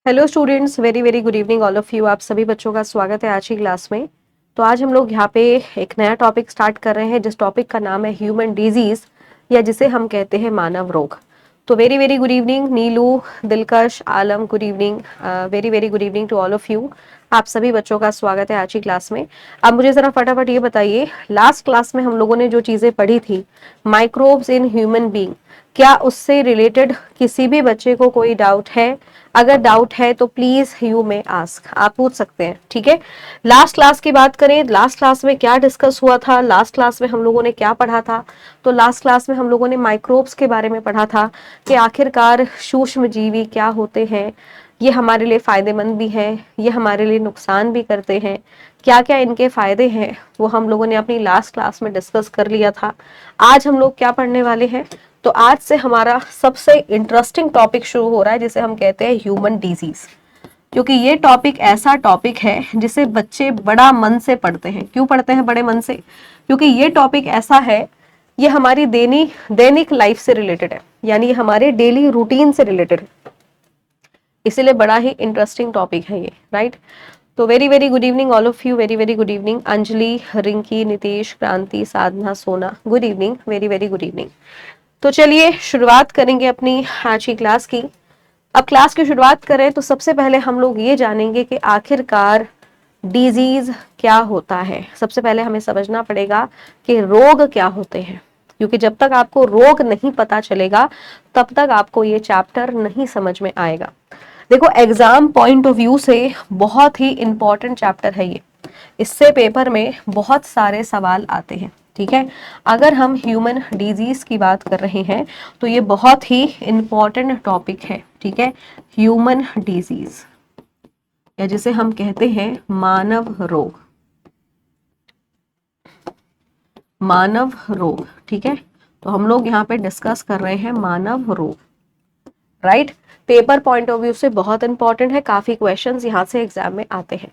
Hello students, very very good evening all of you. आप सभी बच्चों का स्वागत है आज की क्लास में। तो आज हम लोग यहाँ पे एक नया टॉपिक स्टार्ट कर रहे हैं जिस टॉपिक का नाम है ह्यूमन डिजीज या जिसे हम कहते हैं मानव रोग। तो very very good evening Neelu, Dilkash, Alam, good evening, very very good evening to all of you. आप सभी बच्चों का स्वागत है आज की क्लास में। अब मुझे जरा फटाफट ये बताइए, लास्ट क्लास में हम लोगों ने जो चीजें पढ़ी थी, माइक्रोब्स इन ह्यूमन बीइंग, क्या उससे रिलेटेड किसी भी बच्चे को कोई डाउट है? अगर डाउट है तो प्लीज यू मे आस्क, आप पूछ सकते हैं, ठीक है। लास्ट क्लास की बात करें, लास्ट क्लास में क्या डिस्कस हुआ था, लास्ट क्लास में हम लोगों ने क्या पढ़ा था? तो लास्ट क्लास में हम लोगों ने माइक्रोब्स के बारे में पढ़ा था कि आखिरकार सूक्ष्म जीवी क्या होते हैं, ये हमारे लिए फायदेमंद भी हैं, ये हमारे लिए नुकसान भी करते हैं, क्या क्या इनके फायदे हैं, वो हम लोगों ने अपनी लास्ट क्लास में डिस्कस कर लिया था। आज हम लोग क्या पढ़ने वाले हैं? तो आज से हमारा सबसे इंटरेस्टिंग टॉपिक शुरू हो रहा है जिसे हम कहते हैं ह्यूमन डिजीज। क्योंकि ये टॉपिक ऐसा टॉपिक है जिसे बच्चे बड़ा मन से पढ़ते हैं। क्यों पढ़ते हैं बड़े मन से? क्योंकि ये टॉपिक ऐसा है, ये हमारी दैनिक लाइफ से रिलेटेड है, यानी हमारे डेली रूटीन से रिलेटेड है, इसीलिए बड़ा ही इंटरेस्टिंग टॉपिक है ये, राइट। तो very very good evening all of you, very very good evening Anjali, Rinki, Nitesh, क्रांति, साधना, सोना, good evening, very very good evening. तो चलिए शुरुआत करेंगे अपनी आज की क्लास की। अब क्लास की शुरुआत करें तो सबसे पहले हम लोग ये जानेंगे कि आखिरकार डिजीज क्या होता है। सबसे पहले हमें समझना पड़ेगा कि रोग क्या होते हैं, क्योंकि जब तक आपको रोग नहीं पता चलेगा तब तक आपको ये चैप्टर नहीं समझ में आएगा। देखो, एग्जाम पॉइंट ऑफ व्यू से बहुत ही इंपॉर्टेंट चैप्टर है ये। इससे पेपर में बहुत सारे सवाल आते हैं, ठीक है। अगर हम ह्यूमन डिजीज की बात कर रहे हैं तो ये बहुत ही इंपॉर्टेंट टॉपिक है, ठीक है। ह्यूमन डिजीज या जिसे हम कहते हैं मानव रोग, मानव रोग, ठीक है। तो हम लोग यहाँ पे डिस्कस कर रहे हैं मानव रोग, right. Paper point of view से बहुत इंपॉर्टेंट है, काफी क्वेश्चंस यहाँ से एग्जाम में आते हैं।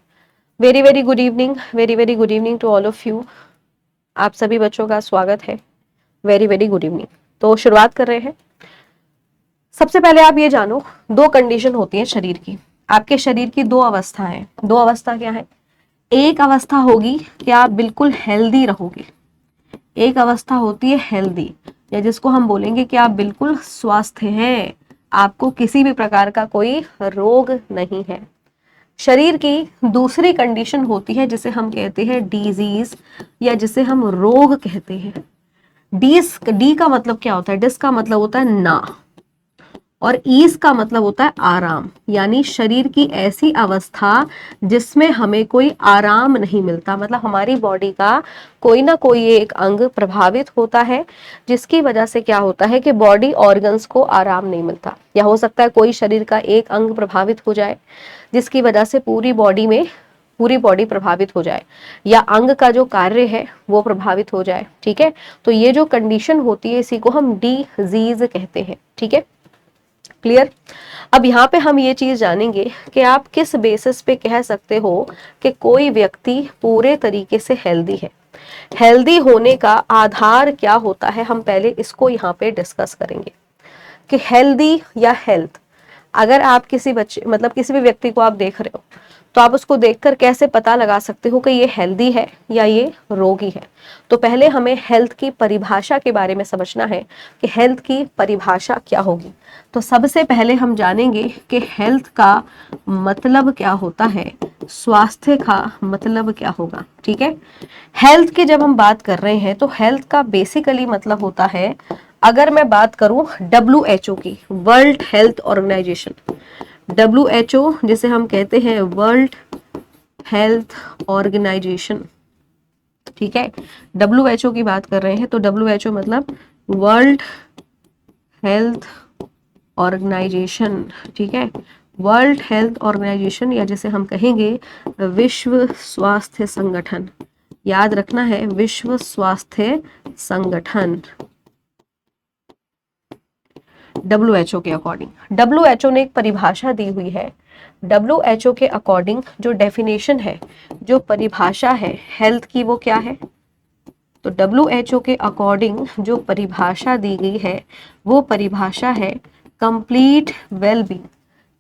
Very very good evening, very very good evening to all of you. आप सभी बच्चों का स्वागत है, वेरी वेरी गुड इवनिंग। तो शुरुआत कर रहे हैं। सबसे पहले आप ये जानो, दो कंडीशन होती है शरीर की। आपके शरीर की दो अवस्था है। दो अवस्था क्या है? एक अवस्था होगी कि आप बिल्कुल हेल्दी रहोगे, एक अवस्था होती है हेल्दी, या जिसको हम बोलेंगे कि आप बिल्कुल स्वस्थ हैं, आपको किसी भी प्रकार का कोई रोग नहीं है। शरीर की दूसरी कंडीशन होती है जिसे हम कहते हैं डिजीज या जिसे हम रोग कहते हैं। डी का मतलब क्या होता है? डिस का मतलब होता है ना, और ईस का मतलब होता है आराम, यानी शरीर की ऐसी अवस्था जिसमें हमें कोई आराम नहीं मिलता। मतलब हमारी बॉडी का कोई ना कोई एक अंग प्रभावित होता है, जिसकी वजह से क्या होता है कि बॉडी ऑर्गन्स को आराम नहीं मिलता। या हो सकता है कोई शरीर का एक अंग प्रभावित हो जाए जिसकी वजह से पूरी बॉडी प्रभावित हो जाए, या अंग का जो कार्य है वो प्रभावित हो जाए, ठीक है। तो ये जो कंडीशन होती है इसी को हम डिजीज कहते हैं, ठीक है। क्लियर? अब यहाँ पे हम ये चीज जानेंगे कि आप किस बेसिस पे कह सकते हो कि कोई व्यक्ति पूरे तरीके से हेल्दी है। हेल्दी होने का आधार क्या होता है, हम पहले इसको यहाँ पे डिस्कस करेंगे कि हेल्दी या हेल्थ। अगर आप किसी बच्चे मतलब किसी भी व्यक्ति को आप देख रहे हो तो आप उसको देखकर कैसे पता लगा सकते हो कि ये हेल्दी है या ये रोगी है? तो पहले हमें हेल्थ की परिभाषा के बारे में समझना है कि हेल्थ की परिभाषा क्या होगी। तो सबसे पहले हम जानेंगे कि हेल्थ का मतलब क्या होता है, स्वास्थ्य का मतलब क्या होगा, ठीक है। हेल्थ की जब हम बात कर रहे हैं तो हेल्थ का बेसिकली मतलब होता है, अगर मैं बात करूं WHO की, वर्ल्ड हेल्थ ऑर्गेनाइजेशन, WHO जिसे हम कहते हैं वर्ल्ड हेल्थ ऑर्गेनाइजेशन, ठीक है। WHO की बात कर रहे हैं तो WHO मतलब वर्ल्ड हेल्थ ऑर्गेनाइजेशन, ठीक है। वर्ल्ड हेल्थ ऑर्गेनाइजेशन या जिसे हम कहेंगे विश्व स्वास्थ्य संगठन, याद रखना है विश्व स्वास्थ्य संगठन, WHO के अकॉर्डिंग। WHO ने एक परिभाषा दी हुई है। WHO के अकॉर्डिंग जो डेफिनेशन है, जो परिभाषा है हेल्थ की, वो क्या है? तो WHO के अकॉर्डिंग जो परिभाषा दी गई है वो परिभाषा है complete wellbeing,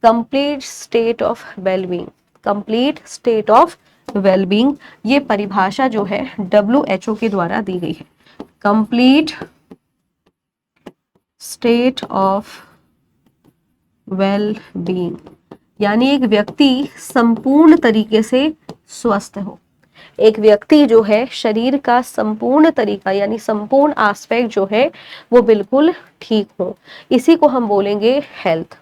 complete state of wellbeing, complete state of wellbeing, ये परिभाषा जो है WHO के द्वारा दी गई है। Complete state of well being यानी एक व्यक्ति संपूर्ण तरीके से स्वस्थ हो, एक व्यक्ति जो है शरीर का संपूर्ण तरीका यानी संपूर्ण एस्पेक्ट जो है वो बिल्कुल ठीक हो, इसी को हम बोलेंगे हेल्थ।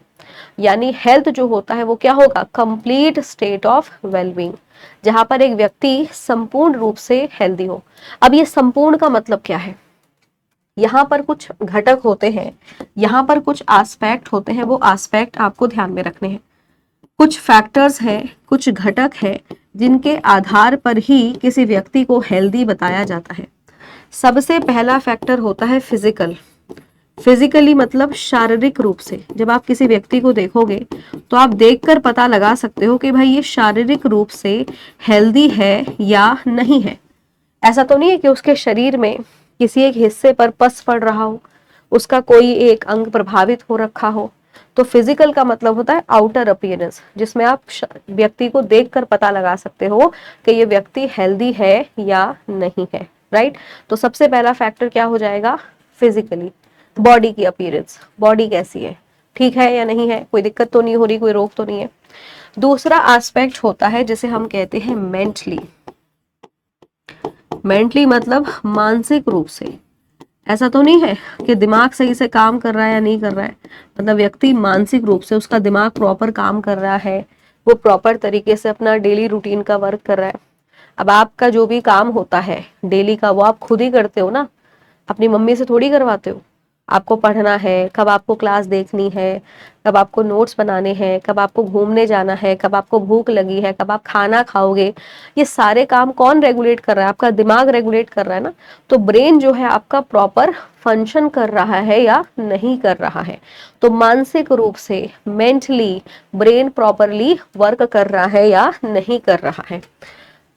यानी हेल्थ जो होता है वो क्या होगा, कंप्लीट स्टेट ऑफ वेलबींग, जहां पर एक व्यक्ति संपूर्ण रूप से हेल्दी हो। अब ये संपूर्ण का मतलब क्या है, यहाँ पर कुछ घटक होते हैं, यहाँ पर कुछ एस्पेक्ट होते हैं, वो एस्पेक्ट आपको ध्यान में रखने हैं। कुछ फैक्टर्स हैं, कुछ घटक हैं जिनके आधार पर ही किसी व्यक्ति को हेल्दी बताया जाता है। सबसे पहला फैक्टर होता है फिजिकल। फिजिकली मतलब शारीरिक रूप से, जब आप किसी व्यक्ति को देखोगे तो आप देखकर पता लगा सकते हो कि भाई ये शारीरिक रूप से हेल्दी है या नहीं है। ऐसा तो नहीं है कि उसके शरीर में किसी एक हिस्से पर पस पड़ रहा हो, उसका कोई एक अंग प्रभावित हो रखा हो। तो फिजिकल का मतलब होता है आउटर अपीयरेंस, जिसमें आप व्यक्ति को देखकर पता लगा सकते हो कि ये व्यक्ति हेल्दी है या नहीं है, राइट। तो सबसे पहला फैक्टर क्या हो जाएगा, फिजिकली, बॉडी की अपीयरेंस, बॉडी कैसी है, ठीक है या नहीं है, कोई दिक्कत तो नहीं हो रही, कोई रोग तो नहीं है। दूसरा एस्पेक्ट होता है जिसे हम कहते हैं मेंटली। मेंटली मतलब मानसिक रूप से, ऐसा तो नहीं है कि दिमाग सही से काम कर रहा है या नहीं कर रहा है, मतलब व्यक्ति मानसिक रूप से उसका दिमाग प्रॉपर काम कर रहा है, वो प्रॉपर तरीके से अपना डेली रूटीन का वर्क कर रहा है। अब आपका जो भी काम होता है डेली का वो आप खुद ही करते हो ना, अपनी मम्मी से थोड़ी करवाते हो। आपको पढ़ना है, कब आपको क्लास देखनी है, कब आपको नोट्स बनाने हैं, कब आपको घूमने जाना है, कब आपको भूख लगी है, कब आप खाना खाओगे, ये सारे काम कौन रेगुलेट कर रहा है, आपका दिमाग रेगुलेट कर रहा है ना। तो ब्रेन जो है आपका प्रॉपर फंक्शन कर रहा है या नहीं कर रहा है। तो मानसिक रूप से मेंटली ब्रेन प्रॉपरली वर्क कर रहा है या नहीं कर रहा है।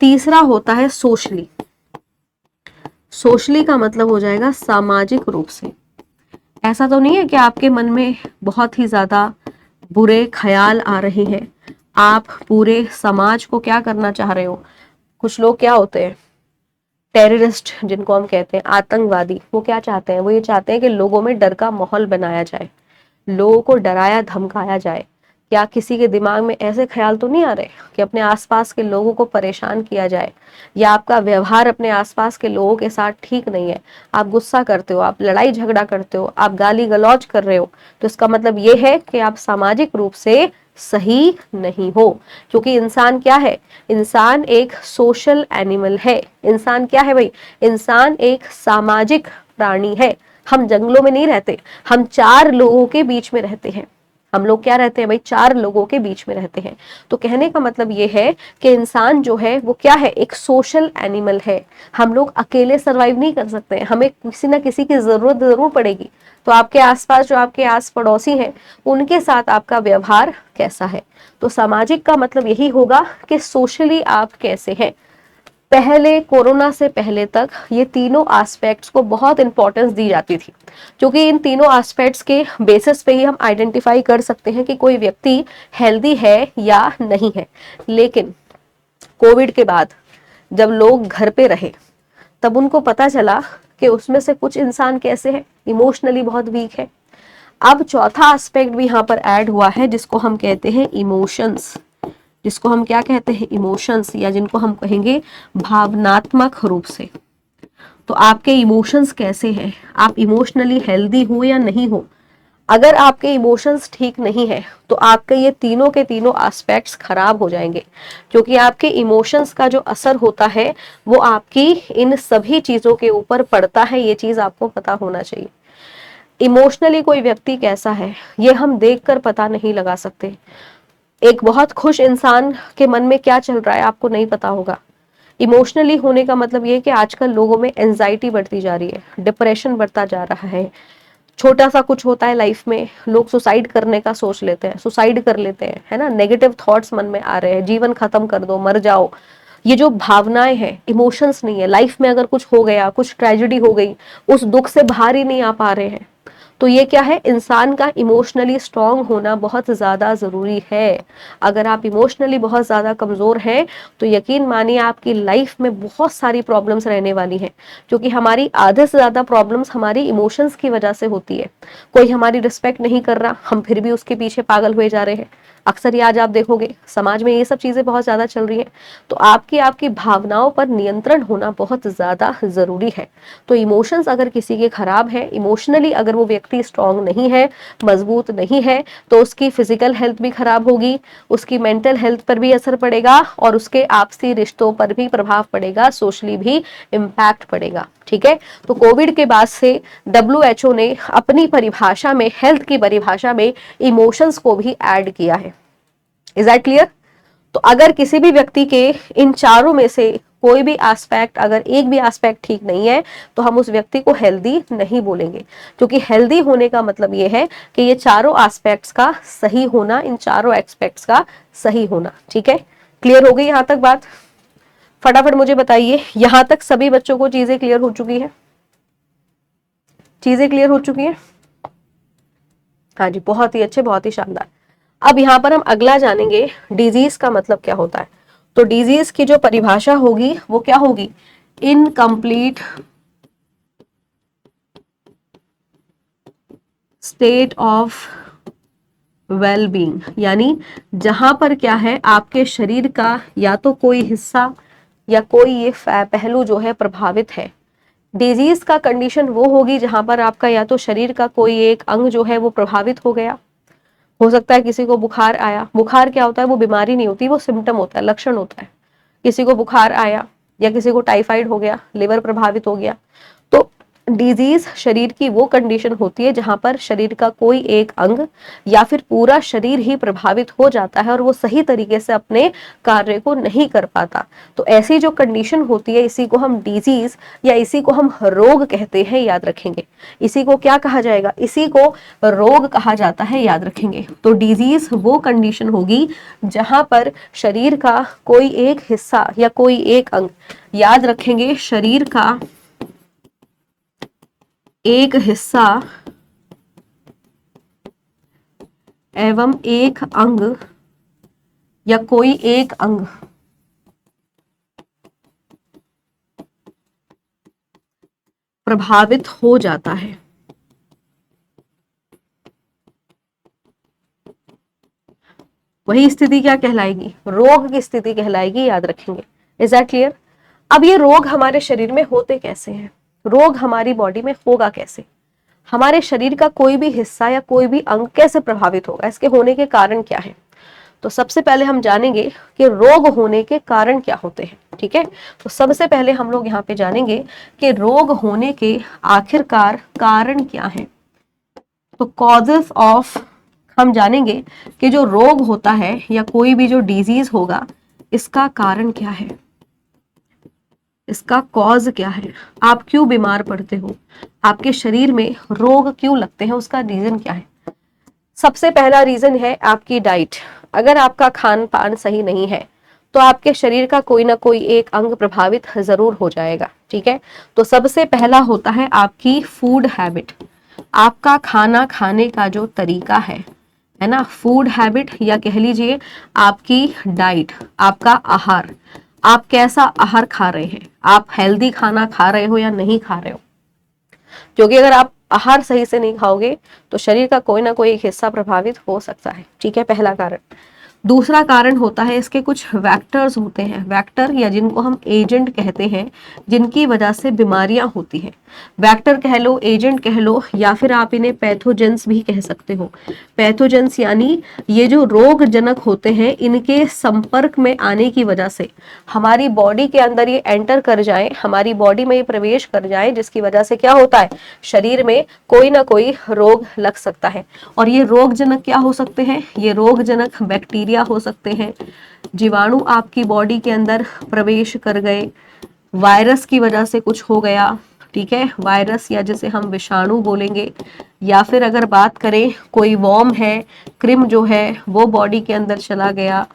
तीसरा होता है सोशली। सोशली का मतलब हो जाएगा सामाजिक रूप से। ऐसा तो नहीं है कि आपके मन में बहुत ही ज्यादा बुरे ख्याल आ रहे हैं, आप पूरे समाज को क्या करना चाह रहे हो। कुछ लोग क्या होते हैं, टेररिस्ट जिनको हम कहते हैं, आतंकवादी, वो क्या चाहते हैं, वो ये चाहते हैं कि लोगों में डर का माहौल बनाया जाए, लोगों को डराया धमकाया जाए। क्या किसी के दिमाग में ऐसे ख्याल तो नहीं आ रहे कि अपने आसपास के लोगों को परेशान किया जाए, या आपका व्यवहार अपने आसपास के लोगों के साथ ठीक नहीं है, आप गुस्सा करते हो, आप लड़ाई झगड़ा करते हो, आप गाली गलौज कर रहे हो, तो इसका मतलब ये है कि आप सामाजिक रूप से सही नहीं हो। क्योंकि इंसान क्या है, इंसान एक सोशल एनिमल है। इंसान क्या है भाई, इंसान एक सामाजिक प्राणी है। हम जंगलों में नहीं रहते, हम चार लोगों के बीच में रहते हैं। हम लोग क्या रहते हैं भाई, चार लोगों के बीच में रहते हैं। तो कहने का मतलब ये है कि इंसान जो है वो क्या है, एक सोशल एनिमल है। हम लोग अकेले सरवाइव नहीं कर सकते हैं, हमें किसी ना किसी की जरूरत जरूर पड़ेगी। तो आपके आसपास जो आपके आस पड़ोसी हैं उनके साथ आपका व्यवहार कैसा है। तो सामाजिक का मतलब यही होगा कि सोशली आप कैसे हैं। पहले कोरोना से पहले तक ये तीनों एस्पेक्ट्स को बहुत इंपॉर्टेंस दी जाती थी, क्योंकि इन तीनों एस्पेक्ट्स के बेसिस पे ही हम आइडेंटिफाई कर सकते हैं कि कोई व्यक्ति हेल्दी है या नहीं है। लेकिन कोविड के बाद जब लोग घर पे रहे तब उनको पता चला कि उसमें से कुछ इंसान कैसे हैं, इमोशनली बहुत वीक है। अब चौथा एस्पेक्ट भी यहाँ पर ऐड हुआ है जिसको हम कहते हैं इमोशंस, जिसको हम क्या कहते हैं, इमोशंस, या जिनको हम कहेंगे भावनात्मक रूप से। तो आपके इमोशंस कैसे हैं, आप इमोशनली हेल्दी हो या नहीं हो। अगर आपके इमोशंस ठीक नहीं है तो आपके ये तीनों के तीनों एस्पेक्ट्स खराब हो जाएंगे, क्योंकि आपके इमोशंस का जो असर होता है वो आपकी इन सभी चीजों के ऊपर पड़ता है। ये चीज आपको पता होना चाहिए। इमोशनली कोई व्यक्ति कैसा है ये हम देखकर पता नहीं लगा सकते। एक बहुत खुश इंसान के मन में क्या चल रहा है आपको नहीं पता होगा। इमोशनली होने का मतलब ये कि आजकल लोगों में एंजाइटी बढ़ती जा रही है, डिप्रेशन बढ़ता जा रहा है। छोटा सा कुछ होता है लाइफ में, लोग सुसाइड करने का सोच लेते हैं, सुसाइड कर लेते हैं, है ना। नेगेटिव थॉट्स मन में आ रहे हैं, जीवन खत्म कर दो, मर जाओ। ये जो भावनाएं हैं, इमोशंस नहीं है। लाइफ में अगर कुछ हो गया, कुछ ट्रेजेडी हो गई, उस दुख से बाहर ही नहीं आ पा रहे हैं, तो ये क्या है, इंसान का इमोशनली स्ट्रांग होना बहुत ज़्यादा ज़रूरी है। अगर आप इमोशनली बहुत ज़्यादा कमज़ोर हैं तो यकीन मानिए आपकी लाइफ में बहुत सारी प्रॉब्लम्स रहने वाली हैं, क्योंकि हमारी आधे से ज़्यादा प्रॉब्लम्स हमारी इमोशंस की वजह से होती है। कोई हमारी रिस्पेक्ट नहीं कर रहा, हम फिर भी उसके पीछे पागल हुए जा रहे हैं। अक्सर ये आज आप देखोगे समाज में ये सब चीजें बहुत ज्यादा चल रही हैं। तो आपकी आपकी भावनाओं पर नियंत्रण होना बहुत ज्यादा जरूरी है। तो इमोशंस अगर किसी के खराब है, इमोशनली अगर वो व्यक्ति स्ट्रांग नहीं है, मजबूत नहीं है, तो उसकी फिजिकल हेल्थ भी खराब होगी, उसकी मेंटल हेल्थ पर भी असर पड़ेगा और उसके आपसी रिश्तों पर भी प्रभाव पड़ेगा, सोशली भी इम्पैक्ट पड़ेगा। ठीक है, तो कोविड के बाद से WHO ने अपनी परिभाषा में, हेल्थ की परिभाषा में इमोशंस को भी ऐड किया है। Is that clear? तो अगर किसी भी व्यक्ति के इन चारों में से कोई भी एस्पेक्ट, अगर एक भी एस्पेक्ट ठीक नहीं है, तो हम उस व्यक्ति को हेल्दी नहीं बोलेंगे, क्योंकि हेल्दी होने का मतलब ये है कि ये चारों एस्पेक्ट्स का सही होना, इन चारों एस्पेक्ट्स का सही होना। ठीक है, क्लियर हो गई यहां तक बात? फटाफट मुझे बताइए, यहां तक सभी बच्चों को चीजें क्लियर हो चुकी है? चीजें क्लियर हो चुकी हैं? हाँ जी, बहुत ही अच्छे, बहुत ही शानदार। अब यहाँ पर हम अगला जानेंगे, डिजीज का मतलब क्या होता है। तो डिजीज की जो परिभाषा होगी वो क्या होगी? इनकम्प्लीट स्टेट ऑफ वेलबींग, यानी जहां पर क्या है, आपके शरीर का या तो कोई हिस्सा या कोई ये पहलू जो है प्रभावित है। डिजीज का कंडीशन वो होगी जहां पर आपका या तो शरीर का कोई एक अंग जो है वो प्रभावित हो गया। हो सकता है किसी को बुखार आया, बुखार क्या होता है, वो बीमारी नहीं होती, वो सिम्टम होता है, लक्षण होता है। किसी को बुखार आया या किसी को टाइफाइड हो गया, लिवर प्रभावित हो गया। तो डिजीज शरीर की वो कंडीशन होती है जहां पर शरीर का कोई एक अंग या फिर पूरा शरीर ही प्रभावित हो जाता है और वो सही तरीके से अपने कार्य को नहीं कर पाता। तो ऐसी जो कंडीशन होती है, इसी को हम डिजीज या इसी को हम रोग कहते हैं, याद रखेंगे। इसी को क्या कहा जाएगा? इसी को रोग कहा जाता है, याद रखेंगे। तो डिजीज वो कंडीशन होगी जहां पर शरीर का कोई एक हिस्सा या कोई एक अंग, याद रखेंगे, शरीर का एक हिस्सा एवं एक अंग या कोई एक अंग प्रभावित हो जाता है। वही स्थिति क्या कहलाएगी? रोग की स्थिति कहलाएगी, याद रखेंगे। Is that clear? अब ये रोग हमारे शरीर में होते कैसे हैं? रोग हमारी बॉडी में होगा कैसे? हमारे शरीर का कोई भी हिस्सा या कोई भी अंग कैसे प्रभावित होगा? इसके होने के कारण क्या है? तो सबसे पहले हम जानेंगे कि रोग होने के कारण क्या होते हैं। ठीक है, तो सबसे पहले हम लोग यहाँ पे जानेंगे कि रोग होने के आखिरकार कारण क्या है। तो कॉजेस ऑफ, हम जानेंगे कि जो रोग होता है या कोई भी जो डिजीज होगा, इसका कारण क्या है, इसका कॉज क्या है, आप क्यों बीमार पड़ते हो, आपके शरीर में रोग क्यों लगते हैं, उसका रीजन क्या है। सबसे पहला रीजन है आपकी डाइट। अगर आपका खान पान सही नहीं है तो आपके शरीर का कोई ना कोई एक अंग प्रभावित जरूर हो जाएगा। ठीक है, तो सबसे पहला होता है आपकी फूड हैबिट, आपका खाना खाने का जो तरीका है ना, फूड हैबिट, या कह लीजिए आपकी डाइट, आपका आहार, आप कैसा आहार खा रहे हैं, आप हेल्दी खाना खा रहे हो या नहीं खा रहे हो। क्योंकि अगर आप आहार सही से नहीं खाओगे तो शरीर का कोई ना कोई एक हिस्सा प्रभावित हो सकता है। ठीक है, पहला कारण। दूसरा कारण होता है, इसके कुछ वैक्टर्स होते हैं, वैक्टर या जिनको हम एजेंट कहते हैं, जिनकी वजह से बीमारियां होती हैं। वैक्टर कह लो, एजेंट कह लो, या फिर आप इन्हें पैथोजेंस भी कह सकते हो। पैथोजेंस यानी ये जो रोग जनक होते हैं, इनके संपर्क में आने की वजह से हमारी बॉडी के अंदर ये एंटर कर जाए, हमारी बॉडी में ये प्रवेश कर जाए, जिसकी वजह से क्या होता है, शरीर में कोई ना कोई रोग लग सकता है। और ये रोग जनक क्या हो सकते हैं? ये रोग जनक बैक्टीरिया हो सकते हैं, जीवाणु आपकी बॉडी के अंदर प्रवेश कर गए, वायरस की वजह से कुछ हो गया। ठीक है, वायरस या जिसे हम विषाणु बोलेंगे, या फिर अगर बात करें कोई वॉर्म है, क्रिम जो है वो बॉडी के अंदर चला गया,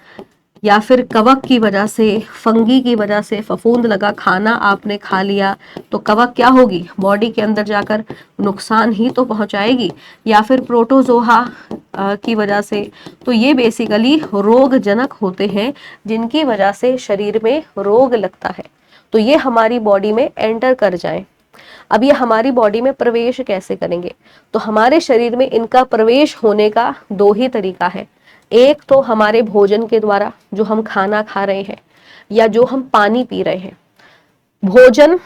या फिर कवक की वजह से, फंगी की वजह से, फफूंद लगा खाना आपने खा लिया तो कवक क्या होगी, बॉडी के अंदर जाकर नुकसान ही तो पहुंचाएगी, या फिर प्रोटोजोआ की वजह से। तो ये बेसिकली रोगजनक होते हैं जिनकी वजह से शरीर में रोग लगता है। तो ये हमारी बॉडी में एंटर कर जाए। अब ये हमारी बॉडी में प्रवेश कैसे करेंगे, तो हमारे शरीर में इनका प्रवेश होने का दो ही तरीका है। एक तो हमारे भोजन के द्वारा, जो हम खाना खा रहे हैं या जो हम पानी पी रहे हैं। भोजन,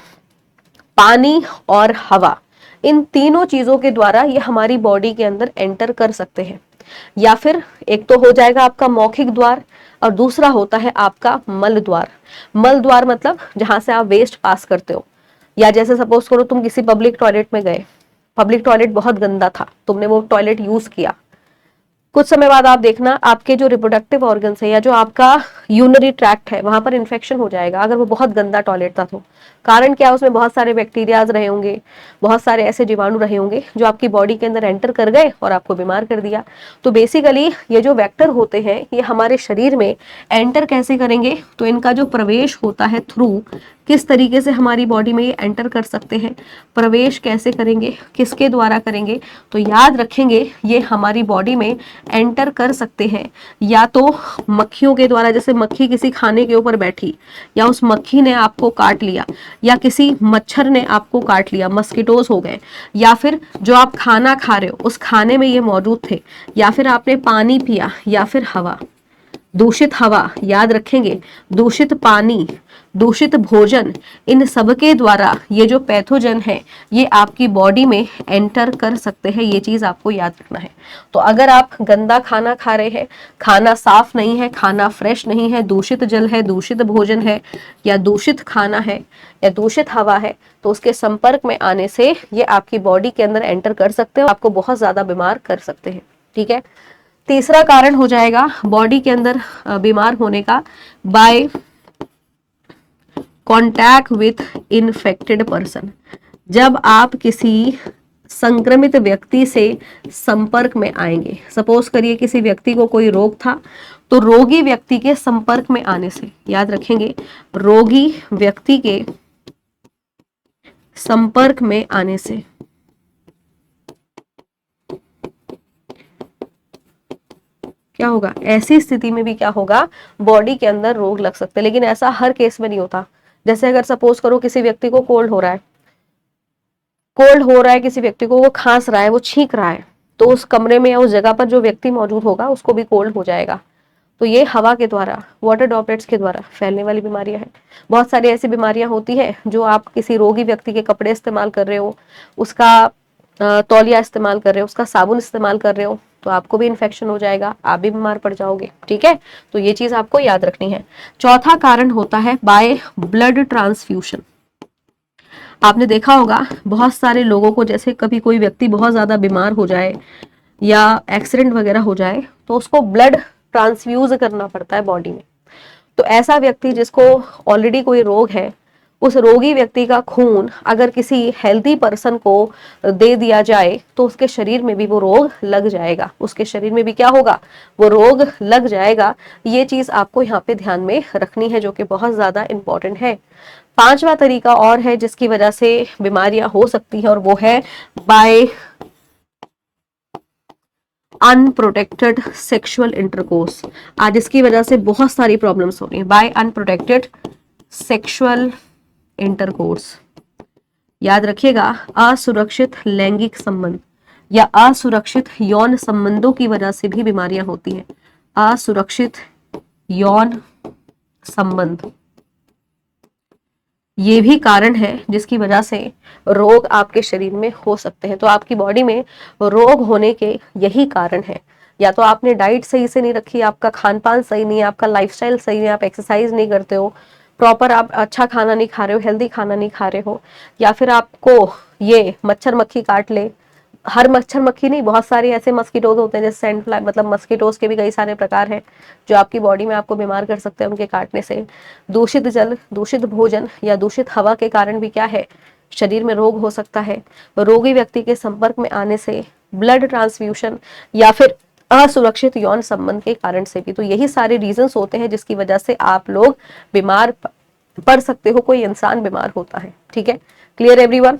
पानी और हवा, इन तीनों चीजों के द्वारा ये हमारी बॉडी के अंदर एंटर कर सकते हैं। या फिर एक तो हो जाएगा आपका मौखिक द्वार और दूसरा होता है आपका मल द्वार। मल द्वार मतलब जहां से आप वेस्ट पास करते हो, या जैसे सपोज करो तुम किसी पब्लिक टॉयलेट में गए, पब्लिक टॉयलेट बहुत गंदा था, तुमने वो टॉयलेट यूज किया, कुछ समय बाद आप देखना आपके जो रिप्रोडक्टिव ऑर्गन्स है या जो आपका यूनरी ट्रैक्ट है वहां पर इन्फेक्शन हो जाएगा, अगर वो बहुत गंदा टॉयलेट था तो। कारण क्या, उसमें बहुत सारे बैक्टीरियाज रहे होंगे, बहुत सारे ऐसे जीवाणु रहे होंगे जो आपकी बॉडी के अंदर एंटर कर गए और आपको बीमार कर दिया। तो बेसिकली ये जो वेक्टर होते हैं ये हमारे शरीर में एंटर कैसे करेंगे, तो इनका जो प्रवेश होता है थ्रू, किस तरीके से हमारी बॉडी में ये एंटर कर सकते हैं, प्रवेश कैसे करेंगे, किसके द्वारा करेंगे, तो याद रखेंगे ये हमारी बॉडी में एंटर कर सकते हैं या तो मक्खियों के द्वारा, जैसे मक्खी किसी खाने के ऊपर बैठी या उस मक्खी ने आपको काट लिया या किसी मच्छर ने आपको काट लिया, मस्किटोज हो गए, या फिर जो आप खाना खा रहे हो उस खाने में ये मौजूद थे, या फिर आपने पानी पिया, या फिर हवा, दूषित हवा, याद रखेंगे दूषित पानी, दूषित भोजन, इन सब के द्वारा ये जो पैथोजन है ये आपकी बॉडी में एंटर कर सकते हैं। ये चीज आपको याद रखना है। तो अगर आप गंदा खाना खा रहे हैं, खाना साफ नहीं है, खाना फ्रेश नहीं है, दूषित जल है, दूषित भोजन है, या दूषित खाना है, या दूषित हवा है, तो उसके संपर्क में आने से ये आपकी बॉडी के अंदर एंटर कर सकते हैं, आपको बहुत ज्यादा बीमार कर सकते हैं। ठीक है। तीसरा कारण हो जाएगा बॉडी के अंदर बीमार होने का, by contact with infected person. जब आप किसी संक्रमित व्यक्ति से संपर्क में आएंगे, सपोज करिए किसी व्यक्ति को कोई रोग था, तो रोगी व्यक्ति के संपर्क में आने से, याद रखेंगे रोगी व्यक्ति के संपर्क में आने से क्या होगा, ऐसी स्थिति में भी क्या होगा, बॉडी के अंदर रोग लग सकते हैं। लेकिन ऐसा हर केस में नहीं होता। जैसे अगर सपोज करो किसी व्यक्ति को कोल्ड हो रहा है, किसी व्यक्ति को वो खांस रहा है, वो छींक रहा है, तो उस कमरे में या उस जगह पर जो व्यक्ति मौजूद होगा उसको भी कोल्ड हो जाएगा। तो ये हवा के द्वारा, वाटर ड्रॉपलेट्स के द्वारा फैलने वाली बीमारियां हैं। बहुत सारी ऐसी बीमारियां होती है जो आप किसी रोगी व्यक्ति के कपड़े इस्तेमाल कर रहे हो, उसका तौलिया इस्तेमाल कर रहे हो, उसका साबुन इस्तेमाल कर रहे हो, तो आपको भी इन्फेक्शन हो जाएगा, आप भी बीमार पड़ जाओगे। ठीक है, तो ये चीज आपको याद रखनी है। चौथा कारण होता है बाय ब्लड ट्रांसफ्यूशन। आपने देखा होगा बहुत सारे लोगों को, जैसे कभी कोई व्यक्ति बहुत ज्यादा बीमार हो जाए या एक्सीडेंट वगैरह हो जाए तो उसको ब्लड ट्रांसफ्यूज करना पड़ता है बॉडी में। तो ऐसा व्यक्ति जिसको ऑलरेडी कोई रोग है, उस रोगी व्यक्ति का खून अगर किसी हेल्दी पर्सन को दे दिया जाए तो उसके शरीर में भी वो रोग लग जाएगा, उसके शरीर में भी क्या होगा, वो रोग लग जाएगा। ये चीज आपको यहाँ पे ध्यान में रखनी है, जो कि बहुत ज्यादा इंपॉर्टेंट है। पांचवा तरीका और है जिसकी वजह से बीमारियां हो सकती है, और वो है बाय अनप्रोटेक्टेड सेक्सुअल इंटरकोर्स। आज इसकी वजह से बहुत सारी प्रॉब्लम्स हो रही है, बाय अनप्रोटेक्टेड सेक्सुअल इंटरकोर्स। याद रखिएगा, असुरक्षित लैंगिक संबंध या असुरक्षित यौन संबंधों की वजह से भी बीमारियां होती हैं। असुरक्षित यौन संबंध ये भी कारण है जिसकी वजह से रोग आपके शरीर में हो सकते हैं। तो आपकी बॉडी में रोग होने के यही कारण है, या तो आपने डाइट सही से नहीं रखी, आपका खान पान सही नहीं है, आपका लाइफस्टाइल सही नहीं है, आप एक्सरसाइज नहीं करते हो, प्रॉपर आप अच्छा खाना नहीं खा रहे हो, हेल्दी खाना नहीं खा रहे हो, या फिर आपको ये मच्छर मक्खी काट ले। हर मच्छर मक्खी नहीं, बहुत सारे ऐसे मस्कीटोज होते हैं जैसे सैंड फ्लाई, मतलब मस्कीटोज के भी कई सारे प्रकार हैं जो आपकी बॉडी में आपको बीमार कर सकते हैं उनके काटने से। दूषित जल, दूषित भोजन या दूषित हवा के कारण भी क्या है, शरीर में रोग हो सकता है। रोगी व्यक्ति के संपर्क में आने से, ब्लड ट्रांसफ्यूशन, या फिर असुरक्षित यौन संबंध के कारण से भी। तो यही सारे रीजंस होते हैं जिसकी वजह से आप लोग बीमार पड़ सकते हो, कोई इंसान बीमार होता है। ठीक है, क्लियर एवरीवन?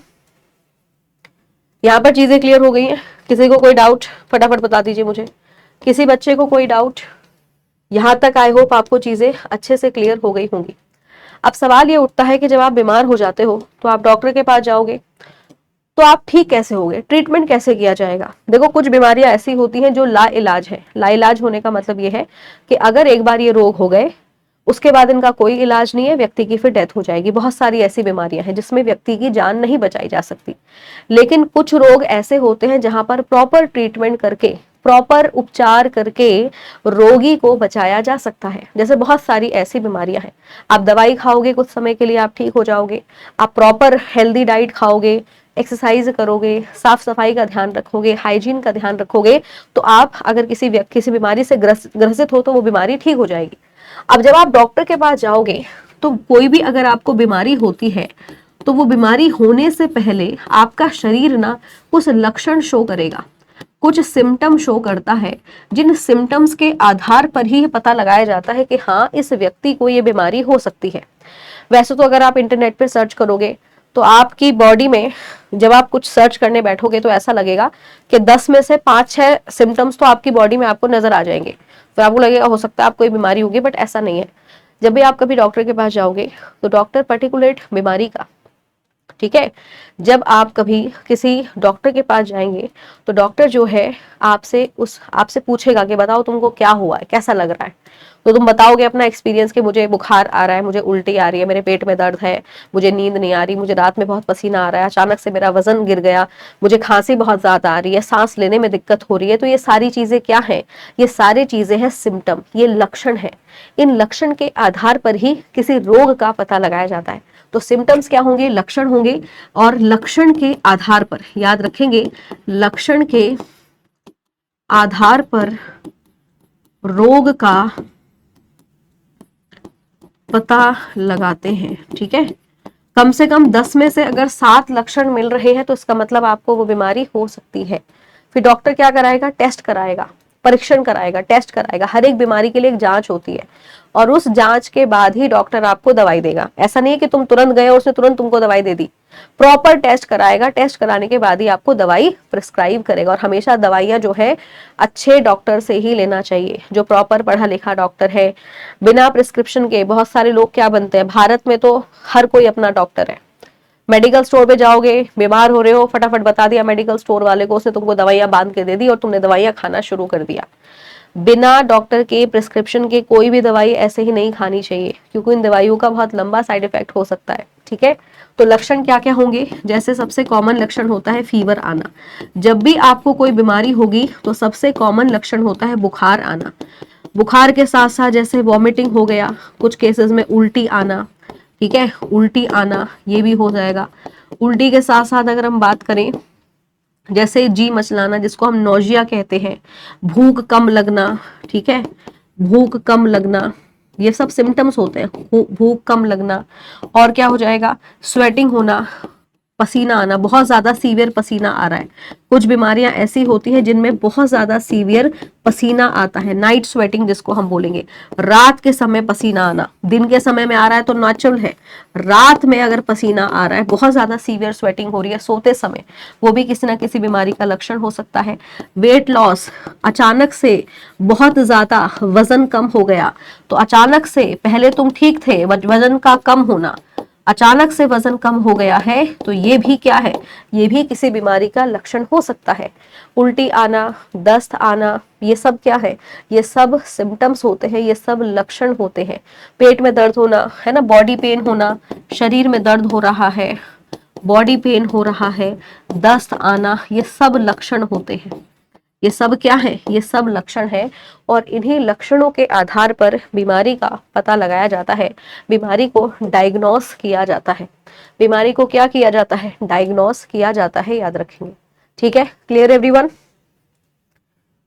यहाँ पर चीजें क्लियर हो गई हैं? किसी को कोई डाउट फटाफट बता दीजिए मुझे, किसी बच्चे को कोई डाउट? यहाँ तक आई होप आपको चीजें अच्छे से क्लियर हो गई होंगी। अब सवाल ये उठता है कि जब आप बीमार हो जाते हो तो आप डॉक्टर के पास जाओगे, तो आप ठीक कैसे होगे, ट्रीटमेंट कैसे किया जाएगा? देखो, कुछ बीमारियां ऐसी होती हैं जो लाइलाज है। लाइलाज होने का मतलब ये है कि अगर एक बार ये रोग हो गए, उसके बाद इनका कोई इलाज नहीं है, व्यक्ति की फिर डेथ हो जाएगी। बहुत सारी ऐसी बीमारियां हैं जिसमें व्यक्ति की जान नहीं बचाई जा सकती। लेकिन कुछ रोग ऐसे होते हैं जहां पर प्रॉपर ट्रीटमेंट करके, प्रॉपर उपचार करके रोगी को बचाया जा सकता है। जैसे बहुत सारी ऐसी बीमारियां हैं, आप दवाई खाओगे, कुछ समय के लिए आप ठीक हो जाओगे, आप प्रॉपर हेल्दी डाइट खाओगे, एक्सरसाइज करोगे, साफ सफाई का ध्यान रखोगे, हाइजीन का ध्यान रखोगे, तो आप अगर किसी बीमारी से ग्रसित हो तो वो बीमारी ठीक हो जाएगी। अब जब आप डॉक्टर के पास जाओगे, तो कोई भी अगर आपको बीमारी होती है तो वो बीमारी होने से पहले आपका शरीर ना कुछ लक्षण शो करेगा, कुछ सिम्टम शो करता है, जिन सिम्टम्स के आधार पर ही पता लगाया जाता है कि हाँ, इस व्यक्ति को ये बीमारी हो सकती है। वैसे तो अगर आप इंटरनेट पे सर्च करोगे तो आपकी बॉडी में जब आप कुछ सर्च करने बैठोगे तो ऐसा लगेगा कि 10 में से 5-6 सिम्टम्स तो आपकी बॉडी में आपको नजर आ जाएंगे। तो आपको लगेगा हो सकता है आपको कोई बीमारी होगी, बट ऐसा नहीं है। जब भी आप कभी डॉक्टर के पास जाओगे तो डॉक्टर पर्टिकुलर बीमारी का, ठीक है, जब आप कभी किसी डॉक्टर के पास जाएंगे तो डॉक्टर जो है आपसे पूछेगा कि बताओ तुमको क्या हुआ है, कैसा लग रहा है। तो तुम बताओगे अपना एक्सपीरियंस कि मुझे बुखार आ रहा है, मुझे उल्टी आ रही है, मेरे पेट में दर्द है, मुझे नींद नहीं आ रही, मुझे रात में बहुत पसीना आ रहा है, अचानक से मेरा वजन गिर गया, मुझे खांसी बहुत ज्यादा आ रही है, सांस लेने में दिक्कत हो रही है। तो ये सारी चीजें क्या है? ये सारी चीजें हैं सिम्टम, ये लक्षण है। इन लक्षण के आधार पर ही किसी रोग का पता लगाया जाता है। तो सिम्टम्स क्या होंगे? लक्षण होंगे, और लक्षण के आधार पर, याद रखेंगे, लक्षण के आधार पर रोग का पता लगाते हैं। ठीक है, कम से कम 10 में से अगर 7 लक्षण मिल रहे हैं तो इसका मतलब आपको वो बीमारी हो सकती है। फिर डॉक्टर क्या कराएगा? टेस्ट कराएगा, परीक्षण कराएगा, टेस्ट कराएगा। हर एक बीमारी के लिए एक जांच होती है और उस जांच के बाद ही डॉक्टर आपको दवाई देगा। ऐसा नहीं है कि तुम तुरंत गए और उसने तुरंत तुमको दवाई दे दी। प्रॉपर टेस्ट कराएगा, टेस्ट कराने के बाद ही आपको दवाई प्रिस्क्राइब करेगा। और हमेशा दवाइयां जो है अच्छे डॉक्टर से ही लेना चाहिए, जो प्रॉपर पढ़ा लिखा डॉक्टर है। बिना प्रिस्क्रिप्शन के बहुत सारे लोग क्या बनते हैं, भारत में तो हर कोई अपना डॉक्टर है। मेडिकल स्टोर पे जाओगे, बीमार हो रहे हो, फटाफट बता दिया मेडिकल स्टोर वाले को, उसने तुमको दवाइयां बांध के दे दी और तुमने दवाइयां खाना शुरू कर दिया। बिना डॉक्टर के प्रिस्क्रिप्शन के कोई भी दवाई ऐसे ही नहीं खानी चाहिए, क्योंकि इन दवाइयों का बहुत लंबा साइड इफेक्ट हो सकता है। ठीक है, तो लक्षण क्या क्या होंगे? जैसे सबसे कॉमन लक्षण होता है फीवर आना। जब भी आपको कोई बीमारी होगी तो सबसे कॉमन लक्षण होता है बुखार आना। बुखार के साथ साथ जैसे वॉमिटिंग हो गया, कुछ केसेस में उल्टी आना। ठीक है, उल्टी आना ये भी हो जाएगा। उल्टी के साथ साथ अगर हम बात करें, जैसे जी मचलाना, जिसको हम नोजिया कहते हैं, भूख कम लगना। ठीक है, भूख कम लगना, ये सब सिम्टम्स होते हैं, भूख कम लगना। और क्या हो जाएगा? स्वेटिंग होना, पसीना आना, बहुत ज्यादा सीवियर पसीना आ रहा है। कुछ बीमारियां ऐसी होती हैं जिनमें बहुत ज्यादा सीवियर पसीना आता है, नाइट स्वेटिंग जिसको हम बोलेंगे। रात के समय पसीना आना, दिन के समय में आ रहा है तो नेचुरल है, रात में अगर पसीना आ रहा है, बहुत ज्यादा सीवियर स्वेटिंग हो रही है सोते समय, वो भी किसी ना किसी बीमारी का लक्षण हो सकता है। वेट लॉस, अचानक से बहुत ज्यादा वजन कम हो गया, तो अचानक से पहले तुम ठीक थे, वजन का कम होना, अचानक से वजन कम हो गया है, तो ये भी क्या है? ये भी किसी बीमारी का लक्षण हो सकता है। उल्टी आना, दस्त आना, ये सब क्या है? ये सब सिम्टम्स होते हैं, ये सब लक्षण होते हैं। पेट में दर्द होना, है ना, बॉडी पेन होना, शरीर में दर्द हो रहा है, बॉडी पेन हो रहा है, दस्त आना, ये सब लक्षण होते हैं। ये सब क्या है? ये सब लक्षण है, और इन्हीं लक्षणों के आधार पर बीमारी का पता लगाया जाता है, बीमारी को डायग्नोस किया जाता है। बीमारी को क्या किया जाता है? डायग्नोस किया जाता है, याद रखेंगे। ठीक है, क्लियर एवरीवन?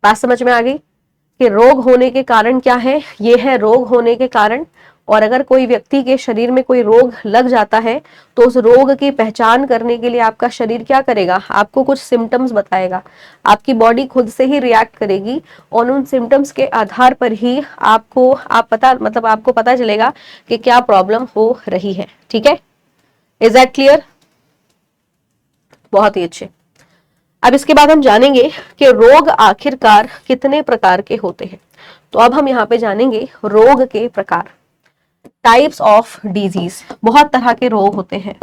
बात समझ में आ गई कि रोग होने के कारण क्या है? ये है रोग होने के कारण, और अगर कोई व्यक्ति के शरीर में कोई रोग लग जाता है तो उस रोग की पहचान करने के लिए आपका शरीर क्या करेगा, आपको कुछ सिम्टम्स बताएगा, आपकी बॉडी खुद से ही रिएक्ट करेगी और उन सिम्टम्स के आधार पर ही आपको पता चलेगा कि क्या प्रॉब्लम हो रही है। ठीक है, इज दैट क्लियर? बहुत ही अच्छे। अब इसके बाद हम जानेंगे कि रोग आखिरकार कितने प्रकार के होते हैं। तो अब हम यहाँ पे जानेंगे रोग के प्रकार, टाइप्स ऑफ डिजीज। बहुत तरह के रोग होते हैं,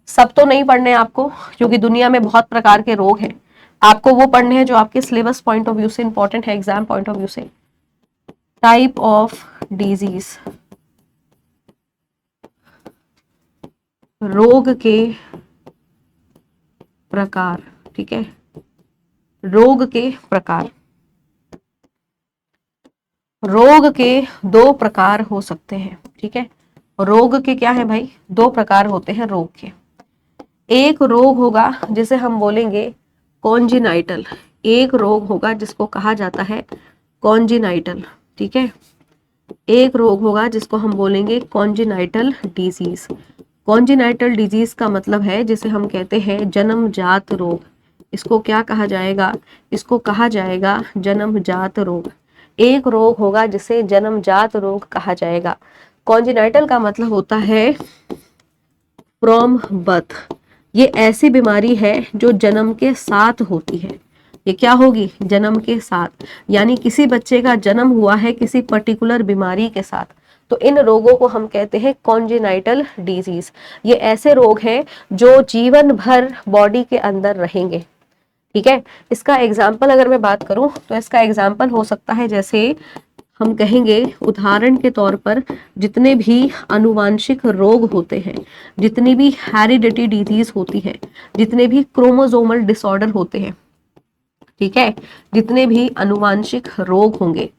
सब तो नहीं पढ़ने आपको क्योंकि दुनिया में बहुत प्रकार के रोग हैं। आपको वो पढ़ने हैं जो आपके सिलेबस पॉइंट ऑफ व्यू से इंपॉर्टेंट है, एग्जाम पॉइंट ऑफ व्यू से। टाइप ऑफ डिजीज, रोग के प्रकार। ठीक है, रोग के प्रकार। रोग के दो प्रकार हो सकते हैं। ठीक है, रोग के क्या है भाई, दो प्रकार होते हैं रोग के। एक रोग होगा जिसे हम बोलेंगे कॉन्जिनाइटल, एक रोग होगा जिसको कहा जाता है कॉन्जिनाइटल। ठीक है, एक रोग होगा जिसको हम बोलेंगे कॉन्जिनाइटल डिजीज। कॉन्जिनाइटल डिजीज का मतलब है जिसे हम कहते हैं जन्मजात रोग। इसको क्या कहा जाएगा, इसको कहा जाएगा जन्मजात रोग। एक रोग होगा जिसे जन्मजात रोग कहा जाएगा। कॉन्जिनाइटल का मतलब होता है फ्रॉम बर्थ। ये ऐसी बीमारी है जो जन्म के साथ होती है। ये क्या होगी, जन्म के साथ, यानी किसी बच्चे का जन्म हुआ है किसी पर्टिकुलर बीमारी के साथ, तो इन रोगों को हम कहते हैं कॉन्जिनाइटल डिजीज। ये ऐसे रोग हैं जो जीवन भर बॉडी के अंदर रहेंगे। ठीक है, इसका एग्जाम्पल अगर मैं बात करूं तो इसका एग्जाम्पल हो सकता है, जैसे हम कहेंगे उदाहरण के तौर पर, जितने भी अनुवांशिक रोग होते हैं, जितनी भी हेरिडिटी डिजीज होती है, जितने भी क्रोमोसोमल डिसऑर्डर होते हैं, ठीक है, जितने भी अनुवांशिक रोग होंगे,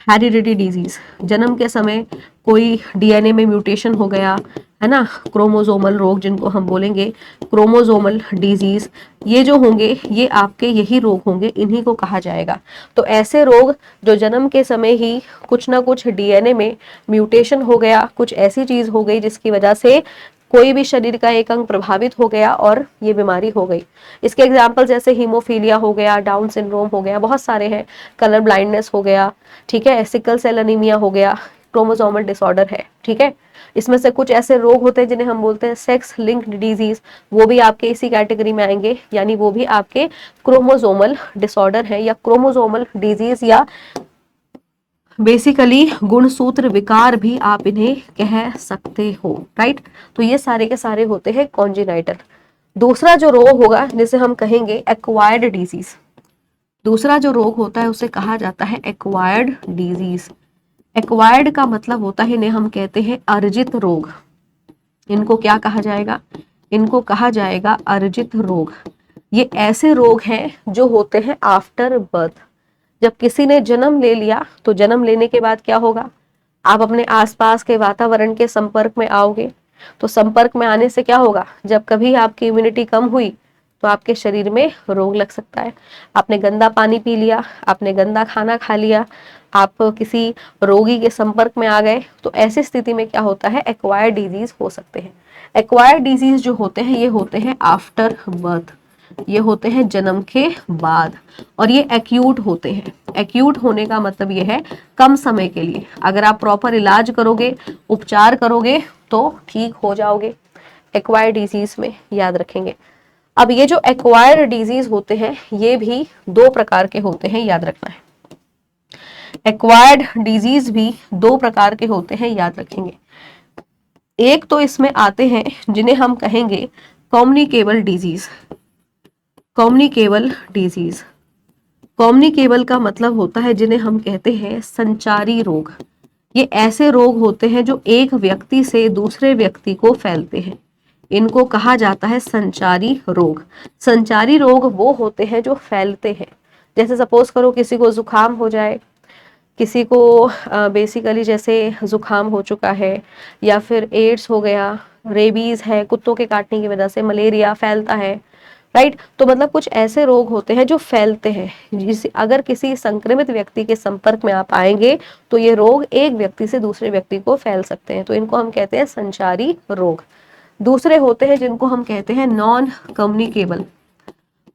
हेरिडिटी डिजीज, जन्म के समय कोई डीएनए में म्यूटेशन हो गया है ना, क्रोमोसोमल रोग जिनको हम बोलेंगे क्रोमोसोमल डिजीज, ये जो होंगे ये आपके यही रोग होंगे, इन्हीं को कहा जाएगा। तो ऐसे रोग जो जन्म के समय ही कुछ ना कुछ डीएनए में म्यूटेशन हो गया, कुछ ऐसी चीज हो गई जिसकी वजह से कोई भी शरीर का एक अंग प्रभावित हो गया और ये बीमारी हो गई। इसके एग्जाम्पल जैसे हीमोफीलिया हो गया, डाउन सिंड्रोम हो गया, बहुत सारे हैं, कलर ब्लाइंडनेस हो गया, ठीक है, सिकल सेल एनीमिया हो गया, क्रोमोसोमल डिसऑर्डर है। ठीक है, इसमें से कुछ ऐसे रोग होते हैं जिन्हें हम बोलते हैं सेक्स लिंक्ड डिजीज, वो भी आपके इसी कैटेगरी में आएंगे, यानी वो भी आपके क्रोमोसोमल डिसऑर्डर है या क्रोमोसोमल डिजीज, या बेसिकली गुणसूत्र विकार भी आप इन्हें कह सकते हो। राइट, तो ये सारे के सारे होते हैं कॉन्जिनाइटल। दूसरा जो रोग होगा जिसे हम कहेंगे एक्वायर्ड डिजीज, दूसरा जो रोग होता है उसे कहा जाता है एक्वायर्ड डिजीज। एक्वायर्ड का मतलब होता है, इन्हें हम कहते हैं अर्जित रोग। इनको क्या कहा जाएगा, इनको कहा जाएगा अर्जित रोग। ये ऐसे रोग हैं जो होते हैं आफ्टर बर्थ। जब किसी ने जन्म ले लिया तो जन्म लेने के बाद क्या होगा, आप अपने आसपास के वातावरण के संपर्क में आओगे, तो संपर्क में आने से क्या होगा, जब कभी आपकी इम्यूनिटी कम हुई तो आपके शरीर में रोग लग सकता है। आपने गंदा पानी पी लिया, आपने गंदा खाना खा लिया, आप किसी रोगी के संपर्क में आ गए, तो ऐसी स्थिति में क्या होता है, एक्वायर्ड डिजीज हो सकते हैं। एक्वायर्ड डिजीज जो होते हैं ये होते हैं आफ्टर बर्थ, ये होते हैं जन्म के बाद, और ये एक्यूट होते हैं। एक्यूट होने का मतलब ये है कम समय के लिए, अगर आप प्रॉपर इलाज करोगे, उपचार करोगे तो ठीक हो जाओगे। एक्वायर्ड डिजीज में याद रखेंगे। अब ये जो एक्वायर्ड डिजीज होते हैं ये भी दो प्रकार के होते हैं, याद रखना है। एक्वायर्ड डिजीज भी दो प्रकार के होते हैं, याद रखेंगे। एक तो इसमें आते हैं जिन्हें हम कहेंगे communicable disease. Communicable disease, communicable का मतलब होता है जिन्हें हम कहते हैं संचारी रोग। ये ऐसे रोग होते हैं जो एक व्यक्ति से दूसरे व्यक्ति को फैलते हैं, इनको कहा जाता है संचारी रोग। संचारी रोग वो होते हैं जो फैलते हैं, जैसे सपोज करो किसी को जुकाम हो जाए, किसी को बेसिकली जैसे जुकाम हो चुका है, या फिर एड्स हो गया, रेबीज है, कुत्तों के काटने की वजह से मलेरिया फैलता है, राइट। तो मतलब कुछ ऐसे रोग होते हैं जो फैलते हैं, जिस अगर किसी संक्रमित व्यक्ति के संपर्क में आप आएंगे तो ये रोग एक व्यक्ति से दूसरे व्यक्ति को फैल सकते हैं, तो इनको हम कहते हैं संचारी रोग। दूसरे होते हैं जिनको हम कहते हैं नॉन कम्युनिकेबल।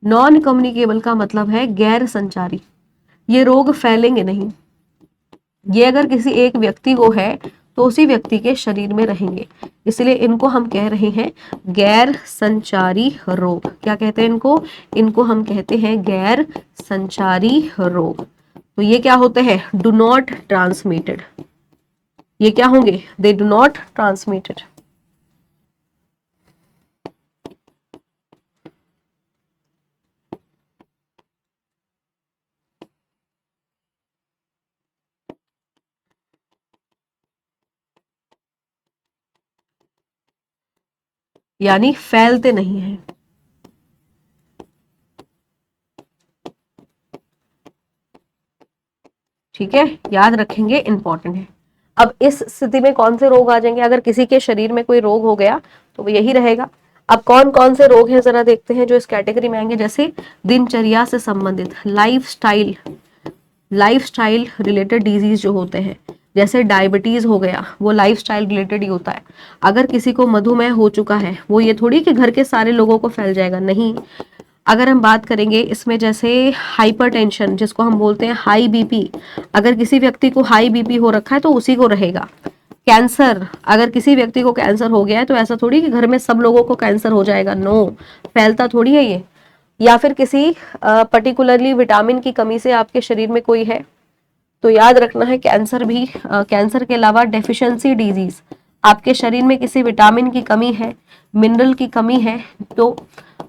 नॉन कम्युनिकेबल का मतलब है गैर संचारी, ये रोग फैलेंगे नहीं, ये अगर किसी एक व्यक्ति को है तो उसी व्यक्ति के शरीर में रहेंगे, इसलिए इनको हम कह रहे हैं गैर संचारी रोग। क्या कहते हैं इनको? इनको हम कहते हैं गैर संचारी रोग। तो ये क्या होते हैं? Do not transmitted. ये क्या होंगे? They do not transmitted. यानी फैलते नहीं हैं। ठीक है, याद रखेंगे, इंपॉर्टेंट है। अब इस स्थिति में कौन से रोग आ जाएंगे? अगर किसी के शरीर में कोई रोग हो गया तो वो यही रहेगा। अब कौन कौन से रोग हैं जरा देखते हैं जो इस कैटेगरी में आएंगे। जैसे दिनचर्या से संबंधित, लाइफस्टाइल रिलेटेड डिजीज जो होते हैं, जैसे डायबिटीज हो गया, वो लाइफस्टाइल रिलेटेड ही होता है। अगर किसी को मधुमेह हो चुका है, वो ये थोड़ी कि घर के सारे लोगों को फैल जाएगा, नहीं। अगर हम बात करेंगे इसमें, जैसे हाइपरटेंशन जिसको हम बोलते हैं हाई बीपी, अगर किसी व्यक्ति को हाई बीपी हो रखा है तो उसी को रहेगा। कैंसर, अगर किसी व्यक्ति को कैंसर हो गया है तो ऐसा थोड़ी कि घर में सब लोगों को कैंसर हो जाएगा, नो, फैलता थोड़ी है ये। या फिर किसी पर्टिकुलरली विटामिन की कमी से आपके शरीर में कोई है तो याद रखना है कैंसर भी, कैंसर के अलावा डेफिशिएंसी डिजीज, आपके शरीर में किसी विटामिन की कमी है, मिनरल की कमी है, तो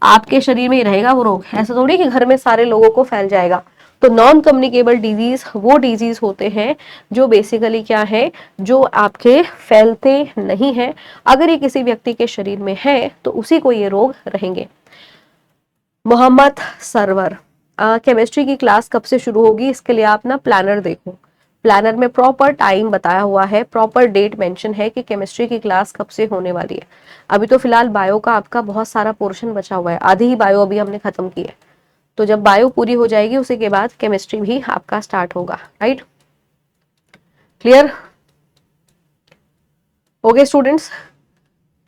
आपके शरीर में ही रहेगा वो रोग, ऐसा थोड़ी कि घर में सारे लोगों को फैल जाएगा। तो नॉन कम्युनिकेबल डिजीज वो डिजीज होते हैं जो बेसिकली क्या है, जो आपके फैलते नहीं है। अगर ये किसी व्यक्ति के शरीर में है तो उसी को ये रोग रहेंगे। मोहम्मद सरवर, केमिस्ट्री की क्लास कब से शुरू होगी? इसके लिए आप ना प्लानर देखो, प्लानर में प्रॉपर टाइम बताया हुआ है, प्रॉपर डेट मेंशन है कि केमिस्ट्री की क्लास कब से होने वाली है। अभी तो फिलहाल बायो का आपका बहुत सारा पोर्शन बचा हुआ है, आधी ही बायो अभी हमने खत्म की है, तो जब बायो पूरी हो जाएगी उसी के बाद केमिस्ट्री भी आपका स्टार्ट होगा। Right, clear? ओके स्टूडेंट्स,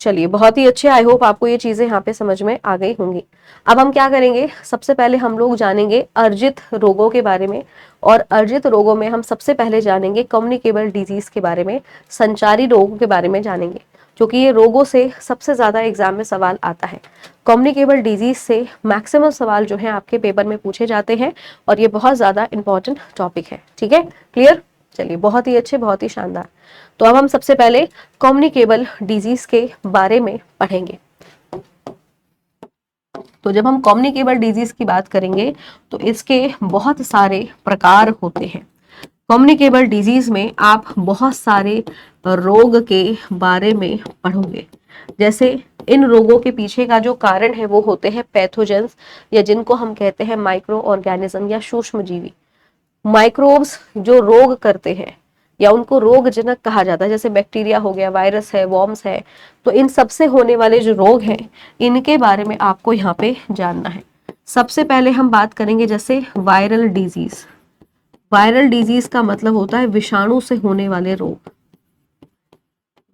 चलिए बहुत ही अच्छे, आई होप आपको ये चीजें यहाँ पे समझ में आ गई होंगी। अब हम क्या करेंगे, सबसे पहले हम लोग जानेंगे अर्जित रोगों के बारे में, और अर्जित रोगों में हम सबसे पहले जानेंगे कम्युनिकेबल डिजीज के बारे में, संचारी रोगों के बारे में जानेंगे, क्योंकि ये रोगों से सबसे ज्यादा एग्जाम में सवाल आता है। कम्युनिकेबल डिजीज से मैक्सिमम सवाल जो है आपके पेपर में पूछे जाते हैं, और ये बहुत ज्यादा इंपॉर्टेंट टॉपिक है। ठीक है, क्लियर? चलिए बहुत ही अच्छे, बहुत ही शानदार। तो अब हम सबसे पहले कम्युनिकेबल डिजीज के बारे में पढ़ेंगे। तो जब हम कम्युनिकेबल डिजीज की बात करेंगे तो इसके बहुत सारे प्रकार होते हैं। कम्युनिकेबल डिजीज में आप बहुत सारे रोग के बारे में पढ़ोगे। जैसे इन रोगों के पीछे का जो कारण है वो होते हैं पैथोजेंस, या जिनको हम कहते हैं माइक्रो ऑर्गेनिज्म या सूक्ष्म जीवी। माइक्रोब्स जो रोग करते हैं या उनको रोगजनक कहा जाता है, जैसे बैक्टीरिया हो गया, वायरस है, वॉर्म्स है, तो इन सबसे होने वाले जो रोग हैं इनके बारे में आपको यहाँ पे जानना है। सबसे पहले हम बात करेंगे जैसे वायरल डिजीज। वायरल डिजीज का मतलब होता है विषाणु से होने वाले रोग,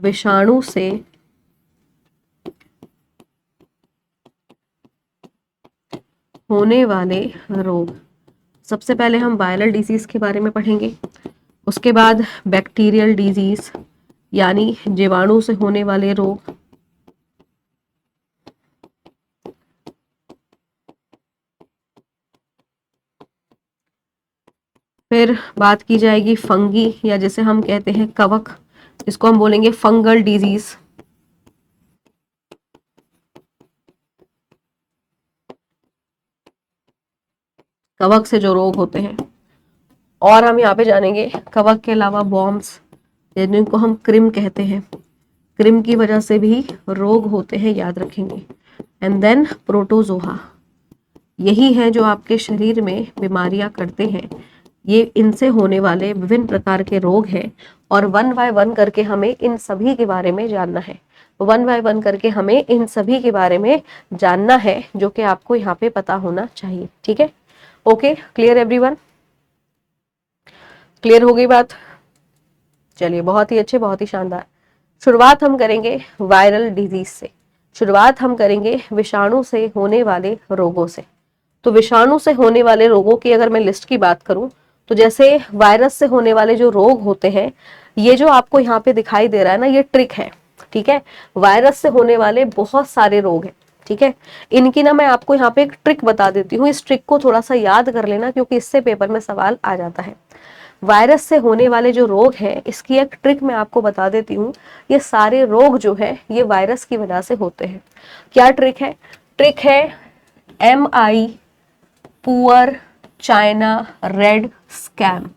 विषाणु से होने वाले रोग। सबसे पहले हम वायरल डिजीज के बारे में पढ़ेंगे, उसके बाद बैक्टीरियल डिजीज यानी जीवाणु से होने वाले रोग, फिर बात की जाएगी फंगी या जिसे हम कहते हैं कवक, इसको हम बोलेंगे फंगल डिजीज, कवक से जो रोग होते हैं। और हम यहाँ पे जानेंगे कवक के अलावा बॉम्ब्स, जिनको हम क्रिम कहते हैं, क्रिम की वजह से भी रोग होते हैं, याद रखेंगे। एंड देन प्रोटोजोआ, यही है जो आपके शरीर में बीमारियां करते हैं, ये इनसे होने वाले विभिन्न प्रकार के रोग हैं, और वन बाय वन करके हमें इन सभी के बारे में जानना है। वन बाय वन करके हमें इन सभी के बारे में जानना है, जो कि आपको यहाँ पे पता होना चाहिए। ठीक है, ओके, क्लियर एवरीवन, क्लियर हो गई बात? चलिए, बहुत ही अच्छे, बहुत ही शानदार। शुरुआत हम करेंगे वायरल डिजीज से, शुरुआत हम करेंगे विषाणु से होने वाले रोगों से। तो विषाणु से होने वाले रोगों की अगर मैं लिस्ट की बात करूं, तो जैसे वायरस से होने वाले जो रोग होते हैं, ये जो आपको यहाँ पे दिखाई दे रहा है ना, ये ट्रिक है। ठीक है, वायरस से होने वाले बहुत सारे रोग हैं। ठीक है, इनकी ना मैं आपको यहाँ पे एक ट्रिक बता देती हूँ, इस ट्रिक को थोड़ा सा याद कर लेना, क्योंकि इससे पेपर में सवाल आ जाता है। वायरस से होने वाले जो रोग हैं, इसकी एक ट्रिक मैं आपको बता देती हूँ। ये सारे रोग जो है ये वायरस की वजह से होते हैं। क्या ट्रिक है? ट्रिक है MI poor China red scam.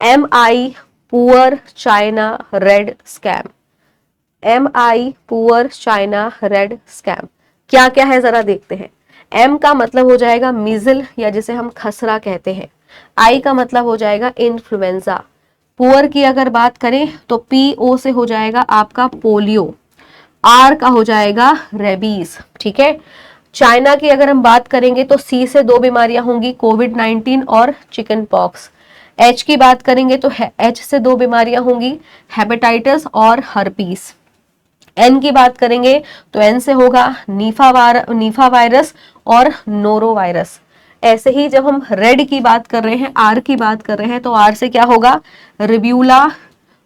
MI poor China red scam. MI poor China red scam. क्या क्या है जरा देखते हैं। M का मतलब हो जाएगा मीजल, या जिसे हम खसरा कहते हैं। I का मतलब हो जाएगा इन्फ्लुएंजा। पुअर की अगर बात करें तो PO से हो जाएगा आपका पोलियो। R का हो जाएगा रेबीज। ठीक है, चाइना की अगर हम बात करेंगे तो C से 2 बीमारियां होंगी, कोविड-19 और चिकन पॉक्स। H की बात करेंगे तो H से 2 बीमारियां होंगी, हेपेटाइटिस और हर्पीस। N की बात करेंगे तो N से होगा नीफा वायरस और नोरो वायरस। ऐसे ही जब हम रेड की बात कर रहे हैं, R की बात कर रहे हैं, तो R से क्या होगा? रिब्यूला